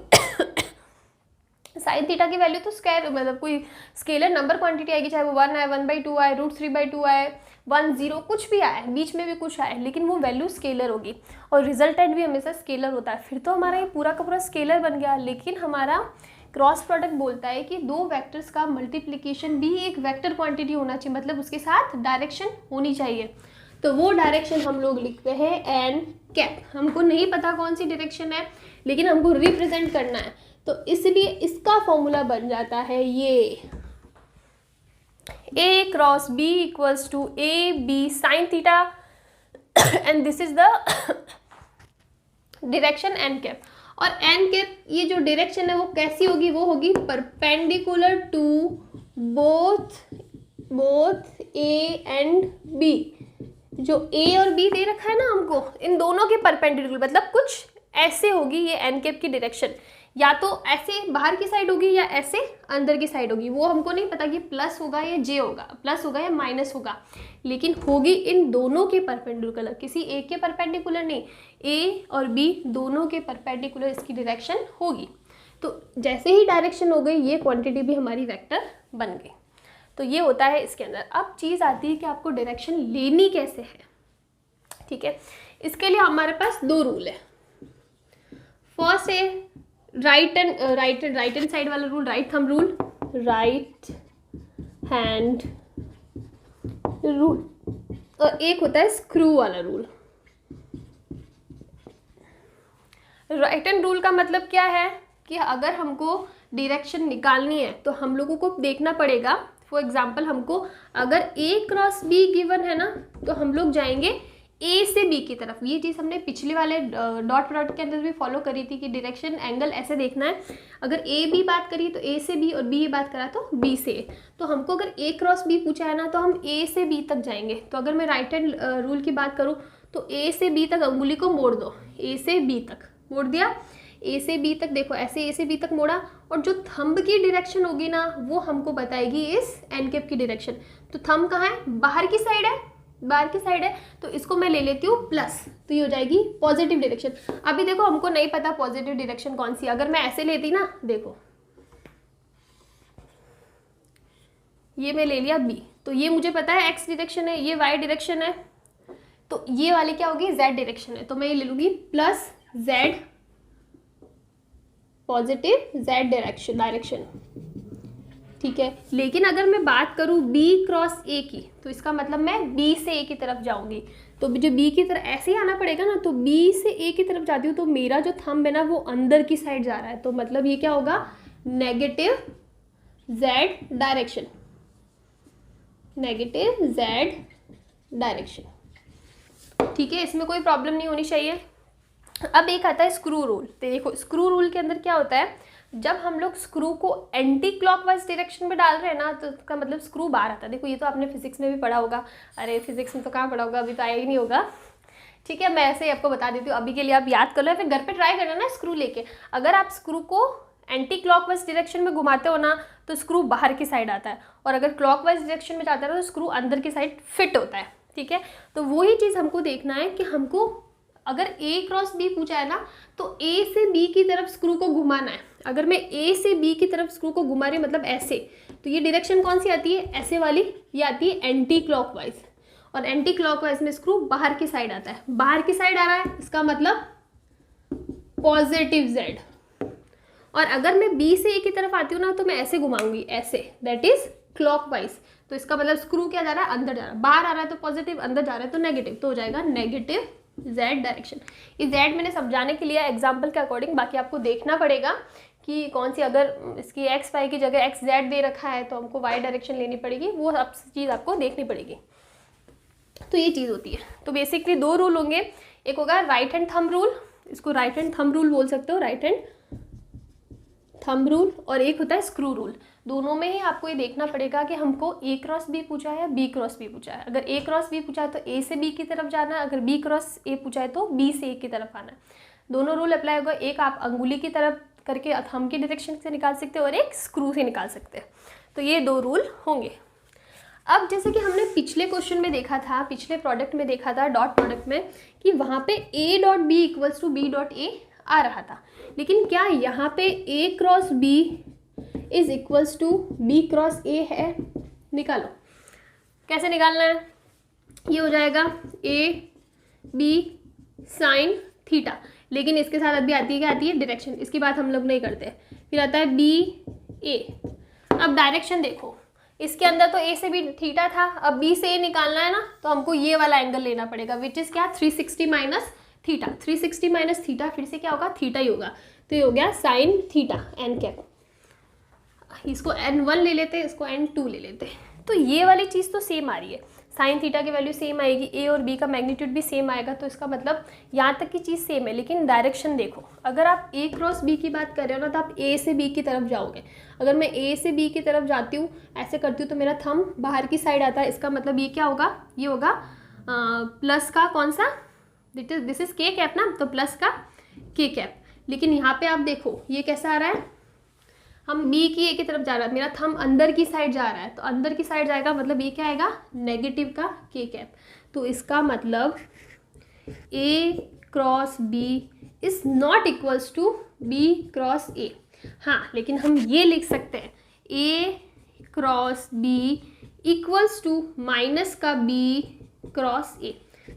साइन थीटा की वैल्यू तो स्क्वायर मतलब कोई स्केलर नंबर क्वांटिटी आएगी, चाहे वो 1 आए, 1/2 आए, √3/2 आए, 1 0 कुछ भी आए, बीच में भी कुछ आए, लेकिन वो वैल्यू स्केलर होगी और रिजल्टेंट भी हमेशा स्केलर होता है। फिर तो हमारा ये पूरा का पूरा स्केलर बन गया। लेकिन हमारा क्रॉस प्रोडक्ट बोलता है कि दो वेक्टर्स का मल्टीप्लिकेशन भी एक वेक्टर क्वांटिटी होना चाहिए, मतलब उसके साथ डायरेक्शन होनी चाहिए। तो वो डायरेक्शन हम लोग लिखते हैं एन कैप। हमको नहीं पता कौन सी डायरेक्शन है, लेकिन हमको रिप्रेजेंट करना है, तो इसलिए इसका फॉर्मूला बन जाता है ये A cross B equals to AB sine theta and this is the direction N cap. और एन कैप ये जो डायरेक्शन है वो कैसी होगी, वो होगी perpendicular to both A and B। जो A और B दे रखा है ना हमको, इन दोनों के परपेंडिकुलर, मतलब कुछ ऐसे होगी ये एन कैप की डायरेक्शन, या तो ऐसे बाहर की साइड होगी या ऐसे अंदर की साइड होगी। वो हमको नहीं पता कि प्लस होगा या जे होगा, प्लस होगा या माइनस होगा, लेकिन होगी इन दोनों के परपेंडिकुलर, किसी एक के परपेंडिकुलर नहीं, ए और बी दोनों के परपेंडिकुलर इसकी डायरेक्शन होगी। तो जैसे ही डायरेक्शन हो गई, ये क्वांटिटी भी हमारी वेक्टर बन गई। तो ये होता है इसके अंदर। अब चीज़ आती है कि आपको डायरेक्शन लेनी कैसे है। ठीक है, इसके लिए हमारे पास दो रूल है। फर्स्ट है राइट हैंड साइड वाला rule, right thumb rule, right hand rule, और एक होता है स्क्रू वाला रूल। राइट हैंड रूल का मतलब क्या है कि अगर हमको डायरेक्शन निकालनी है तो हम लोगों को देखना पड़ेगा, फॉर एग्जाम्पल हमको अगर A क्रॉस B गिवन है ना, तो हम लोग जाएंगे A से B की तरफ। ये चीज़ हमने पिछले वाले डॉट प्रोडक्ट के अंदर भी फॉलो करी थी कि डायरेक्शन एंगल ऐसे देखना है। अगर A B बात करी तो A से B और B बात करा तो B से A। तो हमको अगर A क्रॉस B पूछा है ना तो हम A से B तक जाएंगे। तो अगर मैं राइट हैंड रूल की बात करूँ तो A से B तक अंगुली को मोड़ दो, A से B तक मोड़ दिया, A से B तक देखो ऐसे A से B तक मोड़ा, और जो थंब की डायरेक्शन होगी ना वो हमको बताएगी इस एन कैप की डायरेक्शन। तो थंब कहाँ है, बाहर की साइड है, बाहर की साइड है, तो इसको मैं ले लेती हूँ प्लस, तो ये हो जाएगी पॉजिटिव डायरेक्शन। अभी देखो हमको नहीं पता पॉजिटिव डायरेक्शन कौन सी, अगर मैं ऐसे लेती ना, देखो ये मैं ले लिया B, तो ये मुझे पता है x डायरेक्शन है, ये y डायरेक्शन है, तो ये वाली क्या होगी, z डायरेक्शन है, तो मैं ये ले लूँगी plus z, positive z direction. ठीक है, लेकिन अगर मैं बात करूँ B क्रॉस A की, तो इसका मतलब मैं B से A की तरफ जाऊंगी, तो जो B की तरफ ऐसे ही आना पड़ेगा ना, तो B से A की तरफ जाती हूँ तो मेरा जो थंब है ना वो अंदर की साइड जा रहा है, तो मतलब ये क्या होगा, negative Z direction, negative Z direction. ठीक है, इसमें कोई प्रॉब्लम नहीं होनी चाहिए। अब एक आता है स्क्रू रूल। तो देखो स्क्रू रूल के अंदर क्या होता है, जब हम लोग स्क्रू को एंटी क्लॉकवाइज डायरेक्शन में डाल रहे हैं ना, तो उसका मतलब स्क्रू बाहर आता है। देखो ये तो आपने फिजिक्स में भी पढ़ा होगा, अरे फिजिक्स में तो कहाँ पढ़ा होगा, अभी तो आया ही नहीं होगा। ठीक है, मैं ऐसे ही आपको बता देती हूँ, अभी के लिए आप याद कर लो, फिर घर पे ट्राई करना ना स्क्रू लेके। अगर आप स्क्रू को एंटी क्लॉकवाइज डायरेक्शन में घुमाते हो ना, तो स्क्रू बाहर की साइड आता है, और अगर क्लॉकवाइज डायरेक्शन में जाता है तो स्क्रू अंदर की साइड फिट होता है। ठीक है, तो वही चीज़ हमको देखना है कि हमको अगर A क्रॉस B पूछा है ना, तो A से B की तरफ स्क्रू को घुमाना है। अगर मैं A से B की तरफ स्क्रू को घुमा रही हूँ, मतलब ऐसे, तो ये डायरेक्शन कौन सी आती है, ऐसे वाली, ये आती है एंटी क्लॉकवाइज, और एंटी क्लॉकवाइज में स्क्रू बाहर की साइड आता है। बाहर की साइड आ रहा है, इसका मतलब पॉजिटिव Z। और अगर मैं B से A की तरफ आती हूँ ना, तो मैं ऐसे घुमाऊंगी, ऐसे, दैट इज क्लॉकवाइज। तो इसका मतलब स्क्रू क्या जा रहा है, अंदर जा रहा है। बाहर आ रहा है तो पॉजिटिव, अंदर जा रहा है तो नेगेटिव, तो हो जाएगा नेगेटिव Z डायरेक्शन। ये Z मैंने समझाने के लिए एग्जाम्पल के अकॉर्डिंग, बाकी आपको देखना पड़ेगा कि कौन सी, अगर इसकी एक्स वाई की जगह एक्स जेड दे रखा है तो हमको वाई डायरेक्शन लेनी पड़ेगी, वो सब चीज़ आपको देखनी पड़ेगी। तो ये चीज़ होती है। तो बेसिकली दो रूल होंगे, एक होगा राइट हैंड थंब रूल, इसको राइट हैंड थंब रूल बोल सकते हो, राइट हैंड थंब रूल, और एक होता है स्क्रू रूल। दोनों में ही आपको ये देखना पड़ेगा कि हमको A क्रॉस B पूछा है या B क्रॉस B पूछा है। अगर A क्रॉस B पूछा है तो A से B की तरफ जाना है, अगर B क्रॉस A पूछा है तो B से A की तरफ आना है। दोनों रूल अप्लाई होगा, एक आप अंगुली की तरफ करके थंब की डायरेक्शन से निकाल सकते हो और एक स्क्रू से निकाल सकते हैं। तो ये दो रूल होंगे। अब जैसे कि हमने पिछले क्वेश्चन में देखा था, पिछले प्रोडक्ट में देखा था, डॉट प्रोडक्ट में, कि वहाँ पे A dot B equals to B dot A आ रहा था, लेकिन क्या यहाँ पे A cross B is equals to B cross A है? निकालो, कैसे निकालना है? ये हो जाएगा A B साइन थीटा, लेकिन इसके साथ अभी आती है, क्या आती है, डायरेक्शन। इसकी बात हम लोग नहीं करते। फिर आता है B A। अब डायरेक्शन देखो, इसके अंदर तो A से B थीटा था, अब B से A निकालना है ना, तो हमको ये वाला एंगल लेना पड़ेगा, विच इज़ क्या, 360 माइनस थीटा। 360 माइनस थीटा फिर से क्या होगा, थीटा ही होगा। तो ये हो गया साइन थीटा एन कैप। इसको N1 ले लेते, इसको N2 ले लेते। तो ये वाली चीज़ तो सेम आ रही है, साइन थीटा की वैल्यू सेम आएगी, A और B का मैग्नीट्यूड भी सेम आएगा, तो इसका मतलब यहाँ तक की चीज़ सेम है। लेकिन डायरेक्शन देखो, अगर आप A क्रॉस B की बात कर रहे हो ना, तो आप A से B की तरफ जाओगे। अगर मैं A से B की तरफ जाती हूँ, ऐसे करती हूँ, तो मेरा थंब बाहर की साइड आता है। इसका मतलब ये क्या होगा, ये होगा प्लस का कौन सा, दिस इज K कैप ना, तो प्लस का K कैप। लेकिन यहाँ पे आप देखो ये कैसा आ रहा है, हम B की A की तरफ जा रहा है, मेरा थंब अंदर की साइड जा रहा है, तो अंदर की साइड जाएगा, मतलब ये क्या आएगा, नेगेटिव का K कैप। तो इसका मतलब A cross B is not equals to B cross A। हाँ, लेकिन हम ये लिख सकते हैं A cross B equals to minus का B क्रॉस A,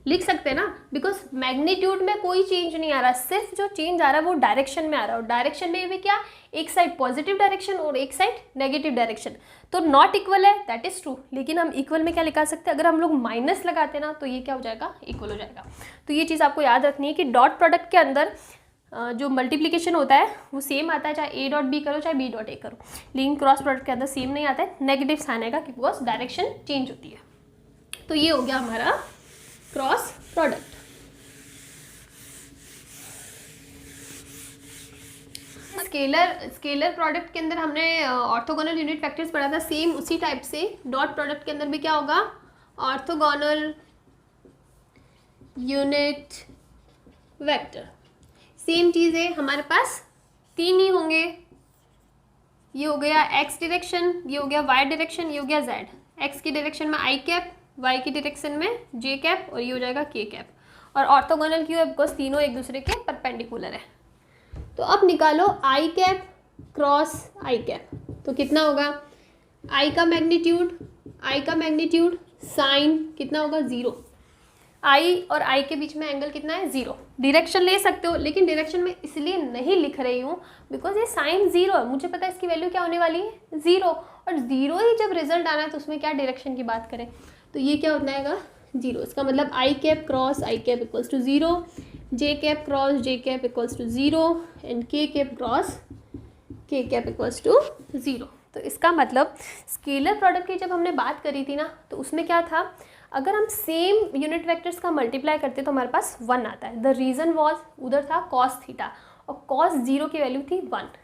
लिख सकते हैं ना, बिकॉज मैग्नीट्यूड में कोई चेंज नहीं आ रहा, सिर्फ जो चेंज आ रहा है वो डायरेक्शन में आ रहा है, और डायरेक्शन में भी क्या, एक साइड पॉजिटिव डायरेक्शन और एक साइड नेगेटिव डायरेक्शन। तो नॉट इक्वल है, दैट इज ट्रू, लेकिन हम इक्वल में क्या लिखा सकते हैं, अगर हम लोग माइनस लगाते ना, तो ये क्या हो जाएगा, इक्वल हो जाएगा। तो ये चीज़ आपको याद रखनी है कि डॉट प्रोडक्ट के अंदर जो मल्टीप्लिकेशन होता है वो सेम आता है, चाहे A डॉट B करो चाहे B डॉट A करो, लेकिन क्रॉस प्रोडक्ट के अंदर सेम नहीं आता है, नेगेटिव साइन आएगा, बिकॉज डायरेक्शन चेंज होती है। तो ये हो गया हमारा क्रॉस प्रोडक्ट। स्केलर प्रोडक्ट के अंदर हमने ऑर्थोगोनल यूनिट वेक्टर्स पढ़ा था, सेम उसी टाइप से डॉट प्रोडक्ट के अंदर भी क्या होगा, ऑर्थोगोनल यूनिट वेक्टर। सेम चीज़ है, हमारे पास तीन ही होंगे, ये हो गया एक्स डायरेक्शन, ये हो गया वाई डायरेक्शन, ये हो गया जेड। एक्स की डायरेक्शन में आई कैप, वाई की डायरेक्शन में जे कैप, और ये हो जाएगा के कैप। और ऑर्थोगोनल क्यों है, बिकॉज तीनों एक दूसरे के परपेंडिकुलर है। तो अब निकालो आई कैप क्रॉस आई कैप, तो कितना होगा, आई का मैग्नीट्यूड साइन कितना होगा, 0। आई और आई के बीच में एंगल कितना है, 0। डायरेक्शन ले सकते हो, लेकिन डायरेक्शन में इसलिए नहीं लिख रही हूँ बिकॉज ये साइन 0 है, मुझे पता है इसकी वैल्यू क्या होने वाली है, 0, और 0 ही जब रिजल्ट आना है तो उसमें क्या डायरेक्शन की बात करें, तो ये क्या होता है 0। इसका मतलब I cap cross I cap equals to 0, J cap cross J cap equals to 0, and K cap cross K cap equals to 0। तो इसका मतलब स्केलर प्रोडक्ट की जब हमने बात करी थी ना, तो उसमें क्या था, अगर हम सेम यूनिट वेक्टर्स का मल्टीप्लाई करते तो हमारे पास 1 आता है। द रीज़न वॉज, उधर था कॉस थीटा, और कॉस 0 की वैल्यू थी 1,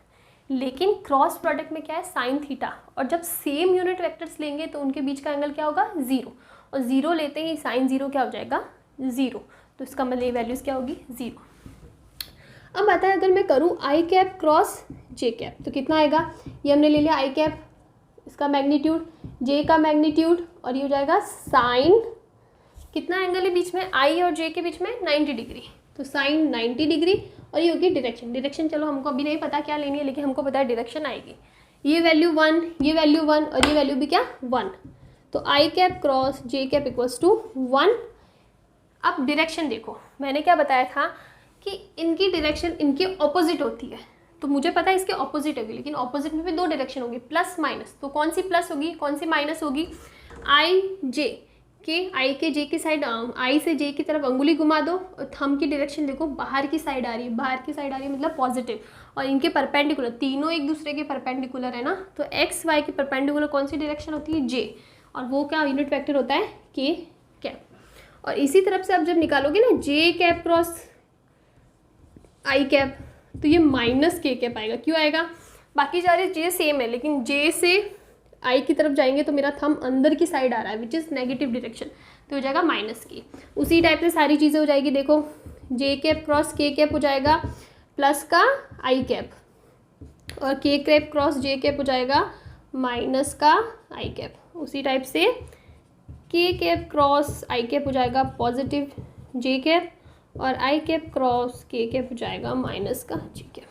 लेकिन क्रॉस प्रोडक्ट में क्या है, साइन थीटा, और जब सेम यूनिट वेक्टर्स लेंगे तो उनके बीच का एंगल क्या होगा, 0, और 0 लेते ही साइन 0 क्या हो जाएगा, 0, तो इसका मतलब ये वैल्यूज़ क्या होगी, 0। अब आता है अगर मैं करूँ आई कैप क्रॉस जे कैप तो कितना आएगा, ये हमने ले लिया आई कैप, इसका मैग्नीट्यूड, जे का मैग्नीट्यूड, और ये हो जाएगा साइन, कितना एंगल है बीच में, आई और जे के बीच में 90 डिग्री, तो साइन 90 डिग्री, और ये होगी डायरेक्शन। डायरेक्शन चलो हमको अभी नहीं पता क्या लेनी है, लेकिन हमको पता है डायरेक्शन आएगी, ये वैल्यू 1, ये वैल्यू 1, और ये वैल्यू भी क्या 1, तो I cap cross J cap equals to 1। अब डायरेक्शन देखो, मैंने क्या बताया था कि इनकी डायरेक्शन इनकी ऑपोजिट होती है, तो मुझे पता है इसके ऑपोजिट होगी, लेकिन ऑपोजिट में भी 2 डायरेक्शन होगी, प्लस माइनस, तो कौन सी प्लस होगी कौन सी माइनस होगी, आई जे के, आई के जे की साइड, आई से जे की तरफ अंगुली घुमा दो, और थंब की डायरेक्शन देखो बाहर की साइड आ रही है, बाहर की साइड आ रही है मतलब पॉजिटिव, और इनके परपेंडिकुलर, तीनों एक दूसरे के परपेंडिकुलर है ना, तो एक्स वाई के परपेंडिकुलर कौन सी डायरेक्शन होती है, जे, और वो क्या यूनिट वेक्टर होता है, के कैप। और इसी तरफ से आप जब निकालोगे ना जे कैप क्रॉस आई कैप, तो ये माइनस के कैप आएगा, क्यों आएगा, बाकी सारी चीज़ें सेम है, लेकिन जे से आई की तरफ जाएंगे तो मेरा थंब अंदर की साइड आ रहा है विच इज़ नेगेटिव डायरेक्शन, तो हो जाएगा माइनस की। उसी टाइप से सारी चीज़ें हो जाएगी, देखो जे कैप क्रॉस के कैप हो जाएगा प्लस का आई कैप, और K cap cross J cap हो जाएगा माइनस का आई कैप। उसी टाइप से के कैप क्रॉस आई कैप हो जाएगा पॉजिटिव जे कैप, और आई कैप क्रॉस के कैप हो जाएगा माइनस का जे कैप।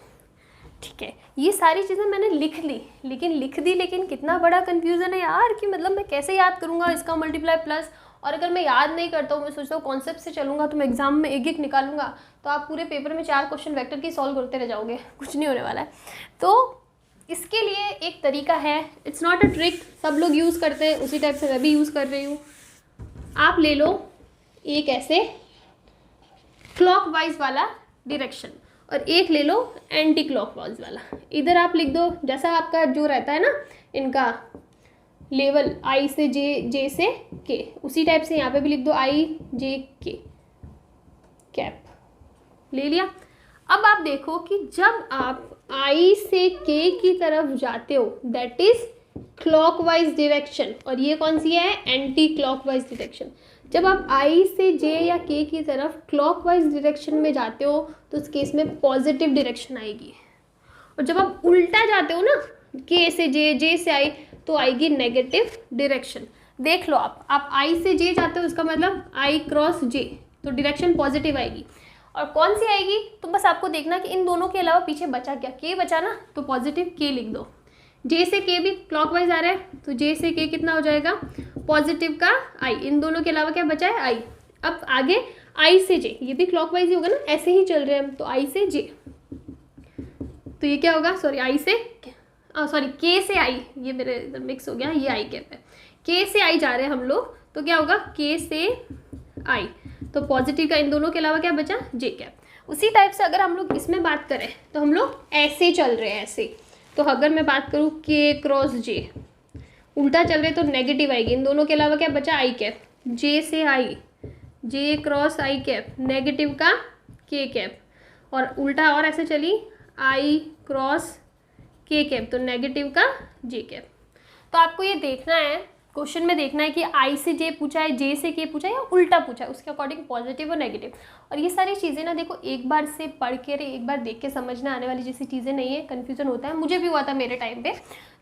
ठीक है, ये सारी चीज़ें मैंने लिख ली, लेकिन कितना बड़ा कन्फ्यूज़न है यार, कि मतलब मैं कैसे याद करूँगा इसका मल्टीप्लाई प्लस, और अगर मैं याद नहीं करता हूँ, मैं सोचता हूँ कॉन्सेप्ट से चलूँगा तो मैं एग्जाम में एक निकालूंगा, तो आप पूरे पेपर में 4 क्वेश्चन वेक्टर की सॉल्व करते रह जाओगे, कुछ नहीं होने वाला है। तो इसके लिए एक तरीका है, इट्स नॉट अ ट्रिक, सब लोग यूज़ करते हैं, उसी टाइप से मैं भी यूज़ कर रही हूँ। आप ले लो एक ऐसे क्लॉकवाइज वाला डायरेक्शन, और एक ले लो एंटी क्लॉकवाइज वाला, इधर आप लिख दो जैसा आपका जो रहता है ना इनका लेवल, आई से जे, जे से के, उसी टाइप से यहाँ पे भी लिख दो आई जे के कैप, ले लिया। अब आप देखो कि जब आप आई से के की तरफ जाते हो दैट इज क्लॉकवाइज डायरेक्शन, और ये कौन सी है, एंटी क्लॉकवाइज डायरेक्शन। जब आप आई से जे या के की तरफ क्लॉकवाइज डायरेक्शन में जाते हो तो उस केस में पॉजिटिव डायरेक्शन आएगी, और जब आप उल्टा जाते हो ना के से जे, जे से आई, तो आएगी नेगेटिव डायरेक्शन। देख लो आप आई से जे जाते हो, उसका मतलब आई क्रॉस जे, तो डायरेक्शन पॉजिटिव आएगी, और कौन सी आएगी, तो बस आपको देखना कि इन दोनों के अलावा पीछे बचा क्या, के बचा ना, तो पॉजिटिव के लिख दो। जे से के भी क्लॉकवाइज आ रहा है, तो जे से के कितना हो जाएगा, पॉजिटिव का आई, इन दोनों के अलावा क्या बचा है, आई। अब आगे आई से जे, ये भी क्लॉकवाइज ही होगा ना, ऐसे ही चल रहे हैं हम, तो आई से जे, तो ये क्या होगा, सॉरी आई से सॉरी के से आई, ये मेरे इधर मिक्स हो गया, ये आई कैप है, के से आई जा रहे हैं हम लोग, तो क्या होगा के से आई, तो पॉजिटिव का इन दोनों के अलावा क्या बचा, जे कैप। उसी टाइप से अगर हम लोग इसमें बात करें तो हम लोग ऐसे चल रहे हैं, ऐसे, तो अगर मैं बात करूँ के क्रॉस जे, उल्टा चल रहे तो नेगेटिव आएगी, इन दोनों के अलावा क्या बचा, आई कैप, जे से आई, जे क्रॉस आई कैप, नेगेटिव का के कैप, और उल्टा और ऐसे चली आई क्रॉस के कैप, तो नेगेटिव का जे कैप। तो आपको ये देखना है, क्वेश्चन में देखना है कि आई से जे पूछा है, जे से के पूछा है, या उल्टा पूछा है, उसके अकॉर्डिंग पॉजिटिव और नेगेटिव। और ये सारी चीज़ें ना देखो एक बार से पढ़ के एक बार देख के समझना आने वाली जैसी चीज़ें नहीं है, कन्फ्यूजन होता है, मुझे भी हुआ था मेरे टाइम पे।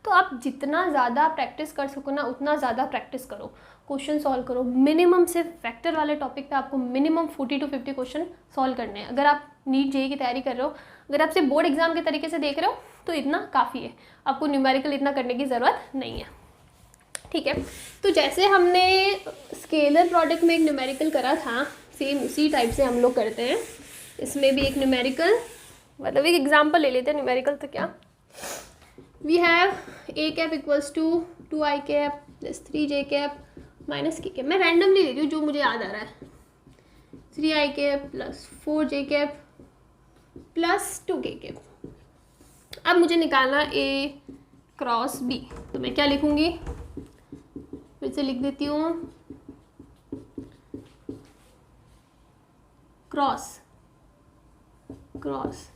तो आप जितना ज़्यादा प्रैक्टिस कर सको ना उतना ज़्यादा प्रैक्टिस करो, क्वेश्चन सॉल्व करो। मिनिमम सिर्फ फैक्टर वाले टॉपिक पे आपको मिनिमम 40 to 50 क्वेश्चन सॉल्व करने हैं। अगर आप नीट जेईई की तैयारी कर रहे हो, अगर आप सिर्फ बोर्ड एग्जाम के तरीके से देख रहे हो तो इतना काफ़ी है, आपको न्यूमेरिकल इतना करने की ज़रूरत नहीं है। ठीक है, तो जैसे हमने स्केलर प्रोडक्ट में एक न्यूमेरिकल करा था, सेम उसी टाइप से हम लोग करते हैं इसमें भी एक न्यूमेरिकल, मतलब एक एग्जाम्पल ले लेते हैं न्यूमेरिकल। तो क्या we have A cap equals to 2i cap plus 3j cap minus K cap. मैं रैंडमली ले रही हूँ जो मुझे याद आ रहा है। 3i cap plus 4j cap plus 2k cap. अब मुझे निकालना a क्रॉस b, तो मैं क्या लिखूंगी, फिर से लिख देती हूँ, क्रॉस क्रॉस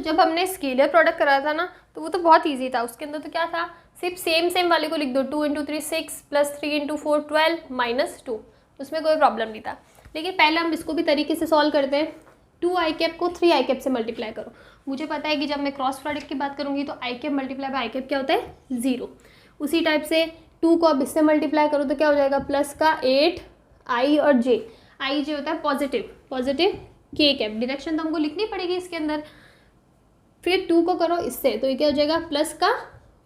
जब हमने स्केलर प्रोडक्ट करा था ना तो वो तो बहुत ईजी था, उसके अंदर तो क्या था, सिर्फ सेम वाले को लिख दो, 2 × 3 6 + 3 × 4 12 -2, उसमें कोई प्रॉब्लम नहीं था। लेकिन पहले हम इसको भी तरीके से सॉल्व करते हैं। 2i कैप को 3i कैप से मल्टीप्लाई करो। मुझे पता है कि जब मैं क्रॉस प्रोडक्ट की बात करूँगी तो i cap multiply by i cap क्या होता है, 0। उसी टाइप से 2 को अब इससे मल्टीप्लाई करो तो क्या हो जाएगा, प्लस का 8 i और j, i j होता है पॉजिटिव k कैप, डायरेक्शन तो हमको लिखनी पड़ेगी इसके अंदर। फिर 2 को करो इससे तो ये क्या हो जाएगा, प्लस का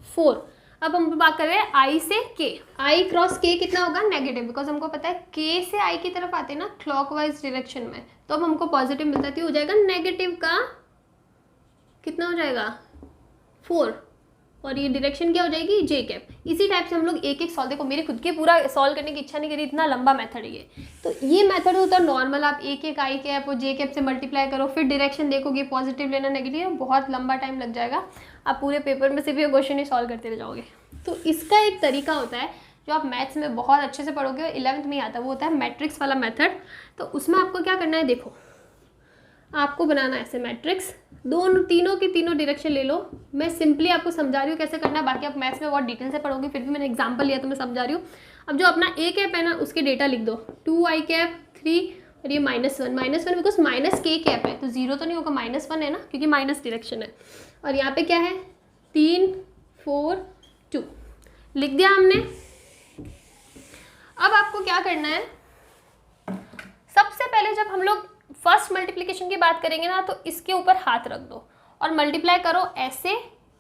4। अब हम बात कर रहे हैं i से k, i क्रॉस k कितना होगा, नेगेटिव, बिकॉज हमको पता है k से i की तरफ आते हैं ना क्लॉकवाइज डायरेक्शन में, तो अब हमको पॉजिटिव मिलता है, तो हो जाएगा नेगेटिव का कितना हो जाएगा, 4, और ये डायरेक्शन क्या हो जाएगी, j कैप। इसी टाइप से हम लोग एक एक सॉल्व, देखो मेरी खुद के पूरा सॉल्व करने की इच्छा नहीं करी, इतना लंबा मेथड है ये, तो ये मेथड होता है नॉर्मल, आप एक एक i कैप और j कैप से मल्टीप्लाई करो, फिर डायरेक्शन देखोगे पॉजिटिव लेना नेगेटिव, बहुत लंबा टाइम लग जाएगा, आप पूरे पेपर में सिर्फ ये क्वेश्चन ही सॉल्व करते रह जाओगे। तो इसका एक तरीका होता है जो आप मैथ्स में बहुत अच्छे से पढ़ोगे, 11th में ही आता है, वो होता है मैट्रिक्स वाला मेथड। तो उसमें आपको क्या करना है, देखो आपको बनाना है ऐसे मैट्रिक्स, तीनों की तीनों डायरेक्शन ले लो। मैं सिंपली आपको समझा रही हूँ कैसे करना है, बाकी आप मैथ्स में बहुत डिटेल से पढ़ोगे, फिर भी मैंने एग्जांपल लिया तो मैं समझा रही हूँ। अब जो अपना a कैप है ना उसके डेटा लिख दो, 2i कैप 3 और ये -1 बिकॉज माइनस k कैप है तो 0 तो नहीं होगा, -1 है ना क्योंकि माइनस डायरेक्शन है। और यहाँ पे क्या है, 3 4 2 लिख दिया हमने। अब आपको क्या करना है, सबसे पहले जब हम लोग फर्स्ट मल्टीप्लिकेशन की बात करेंगे ना तो इसके ऊपर हाथ रख दो और मल्टीप्लाई करो ऐसे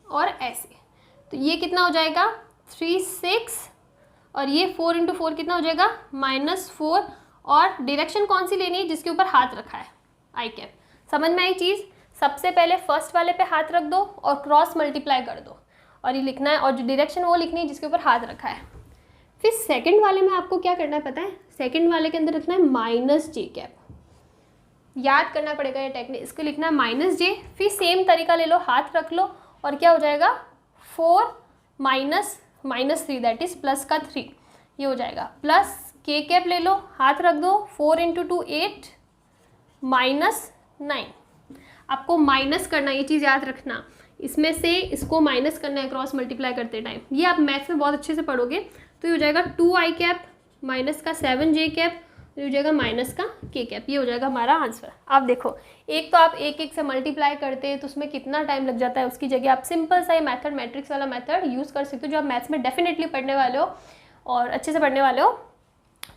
और ऐसे, तो ये कितना हो जाएगा 3 6 और ये 4 × 4 कितना हो जाएगा -4, और डायरेक्शन कौन सी लेनी है, जिसके ऊपर हाथ रखा है i कैप। समझ में आई चीज़, सबसे पहले फर्स्ट वाले पे हाथ रख दो और क्रॉस मल्टीप्लाई कर दो और ये लिखना है, और जो डायरेक्शन वो लिखनी है जिसके ऊपर हाथ रखा है। फिर सेकंड वाले में आपको क्या करना है पता है, सेकंड वाले के अंदर रखना है -j कैप, याद करना पड़ेगा ये टेक्निक, इसको लिखना है -j। फिर सेम तरीका ले लो, हाथ रख लो और क्या हो जाएगा 4 -3 दैट इज प्लस का 3, ये हो जाएगा, प्लस k कैप ले लो, हाथ रख दो, 4 × 2 8 -9। आपको माइनस करना, ये चीज़ याद रखना, इसमें से इसको माइनस करना है क्रॉस मल्टीप्लाई करते टाइम, ये आप मैथ्स में बहुत अच्छे से पढ़ोगे। तो ये हो जाएगा 2i कैप माइनस का 7j कैप, ये हो जाएगा माइनस का k कैप, ये हो जाएगा हमारा आंसर। आप देखो एक तो आप एक एक से मल्टीप्लाई करते हैं तो उसमें कितना टाइम लग जाता है, उसकी जगह आप सिंपल सा ये मेथड, मैट्रिक्स वाला मेथड यूज़ कर सकते हो, जो आप मैथ्स में डेफिनेटली पढ़ने वाले हो और अच्छे से पढ़ने वाले हो।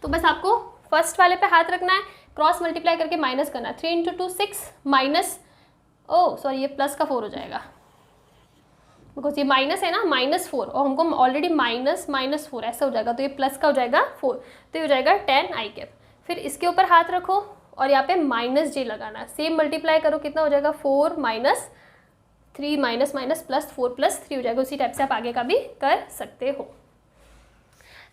तो बस आपको फर्स्ट वाले पे हाथ रखना है, क्रॉस मल्टीप्लाई करके माइनस करना है, 3 × 2 6 माइनस, ओ सॉरी ये प्लस का 4 हो जाएगा बिकॉज ये माइनस है ना, -4 और हमको ऑलरेडी -4 ऐसा हो जाएगा, तो ये प्लस का हो जाएगा 4, तो ये हो जाएगा 10i कैप। फिर इसके ऊपर हाथ रखो और यहाँ पे -j लगाना, सेम मल्टीप्लाई करो, कितना हो जाएगा 4 -3 +4 +3 हो जाएगा। उसी टाइप से आप आगे का भी कर सकते हो।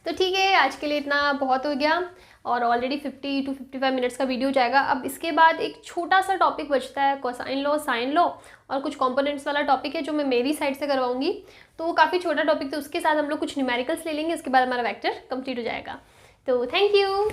तो ठीक है, आज के लिए इतना बहुत हो गया और ऑलरेडी 50 to 55 मिनट्स का वीडियो जाएगा। अब इसके बाद एक छोटा सा टॉपिक बचता है, कोसाइन लॉ, साइन लॉ और कुछ कंपोनेंट्स वाला टॉपिक है जो मैं मेरी साइड से करवाऊंगी। तो वो काफ़ी छोटा टॉपिक, तो उसके साथ हम लोग कुछ न्यूमेरिकल्स ले लेंगे, उसके बाद हमारा वेक्टर कंप्लीट हो जाएगा। तो थैंक यू।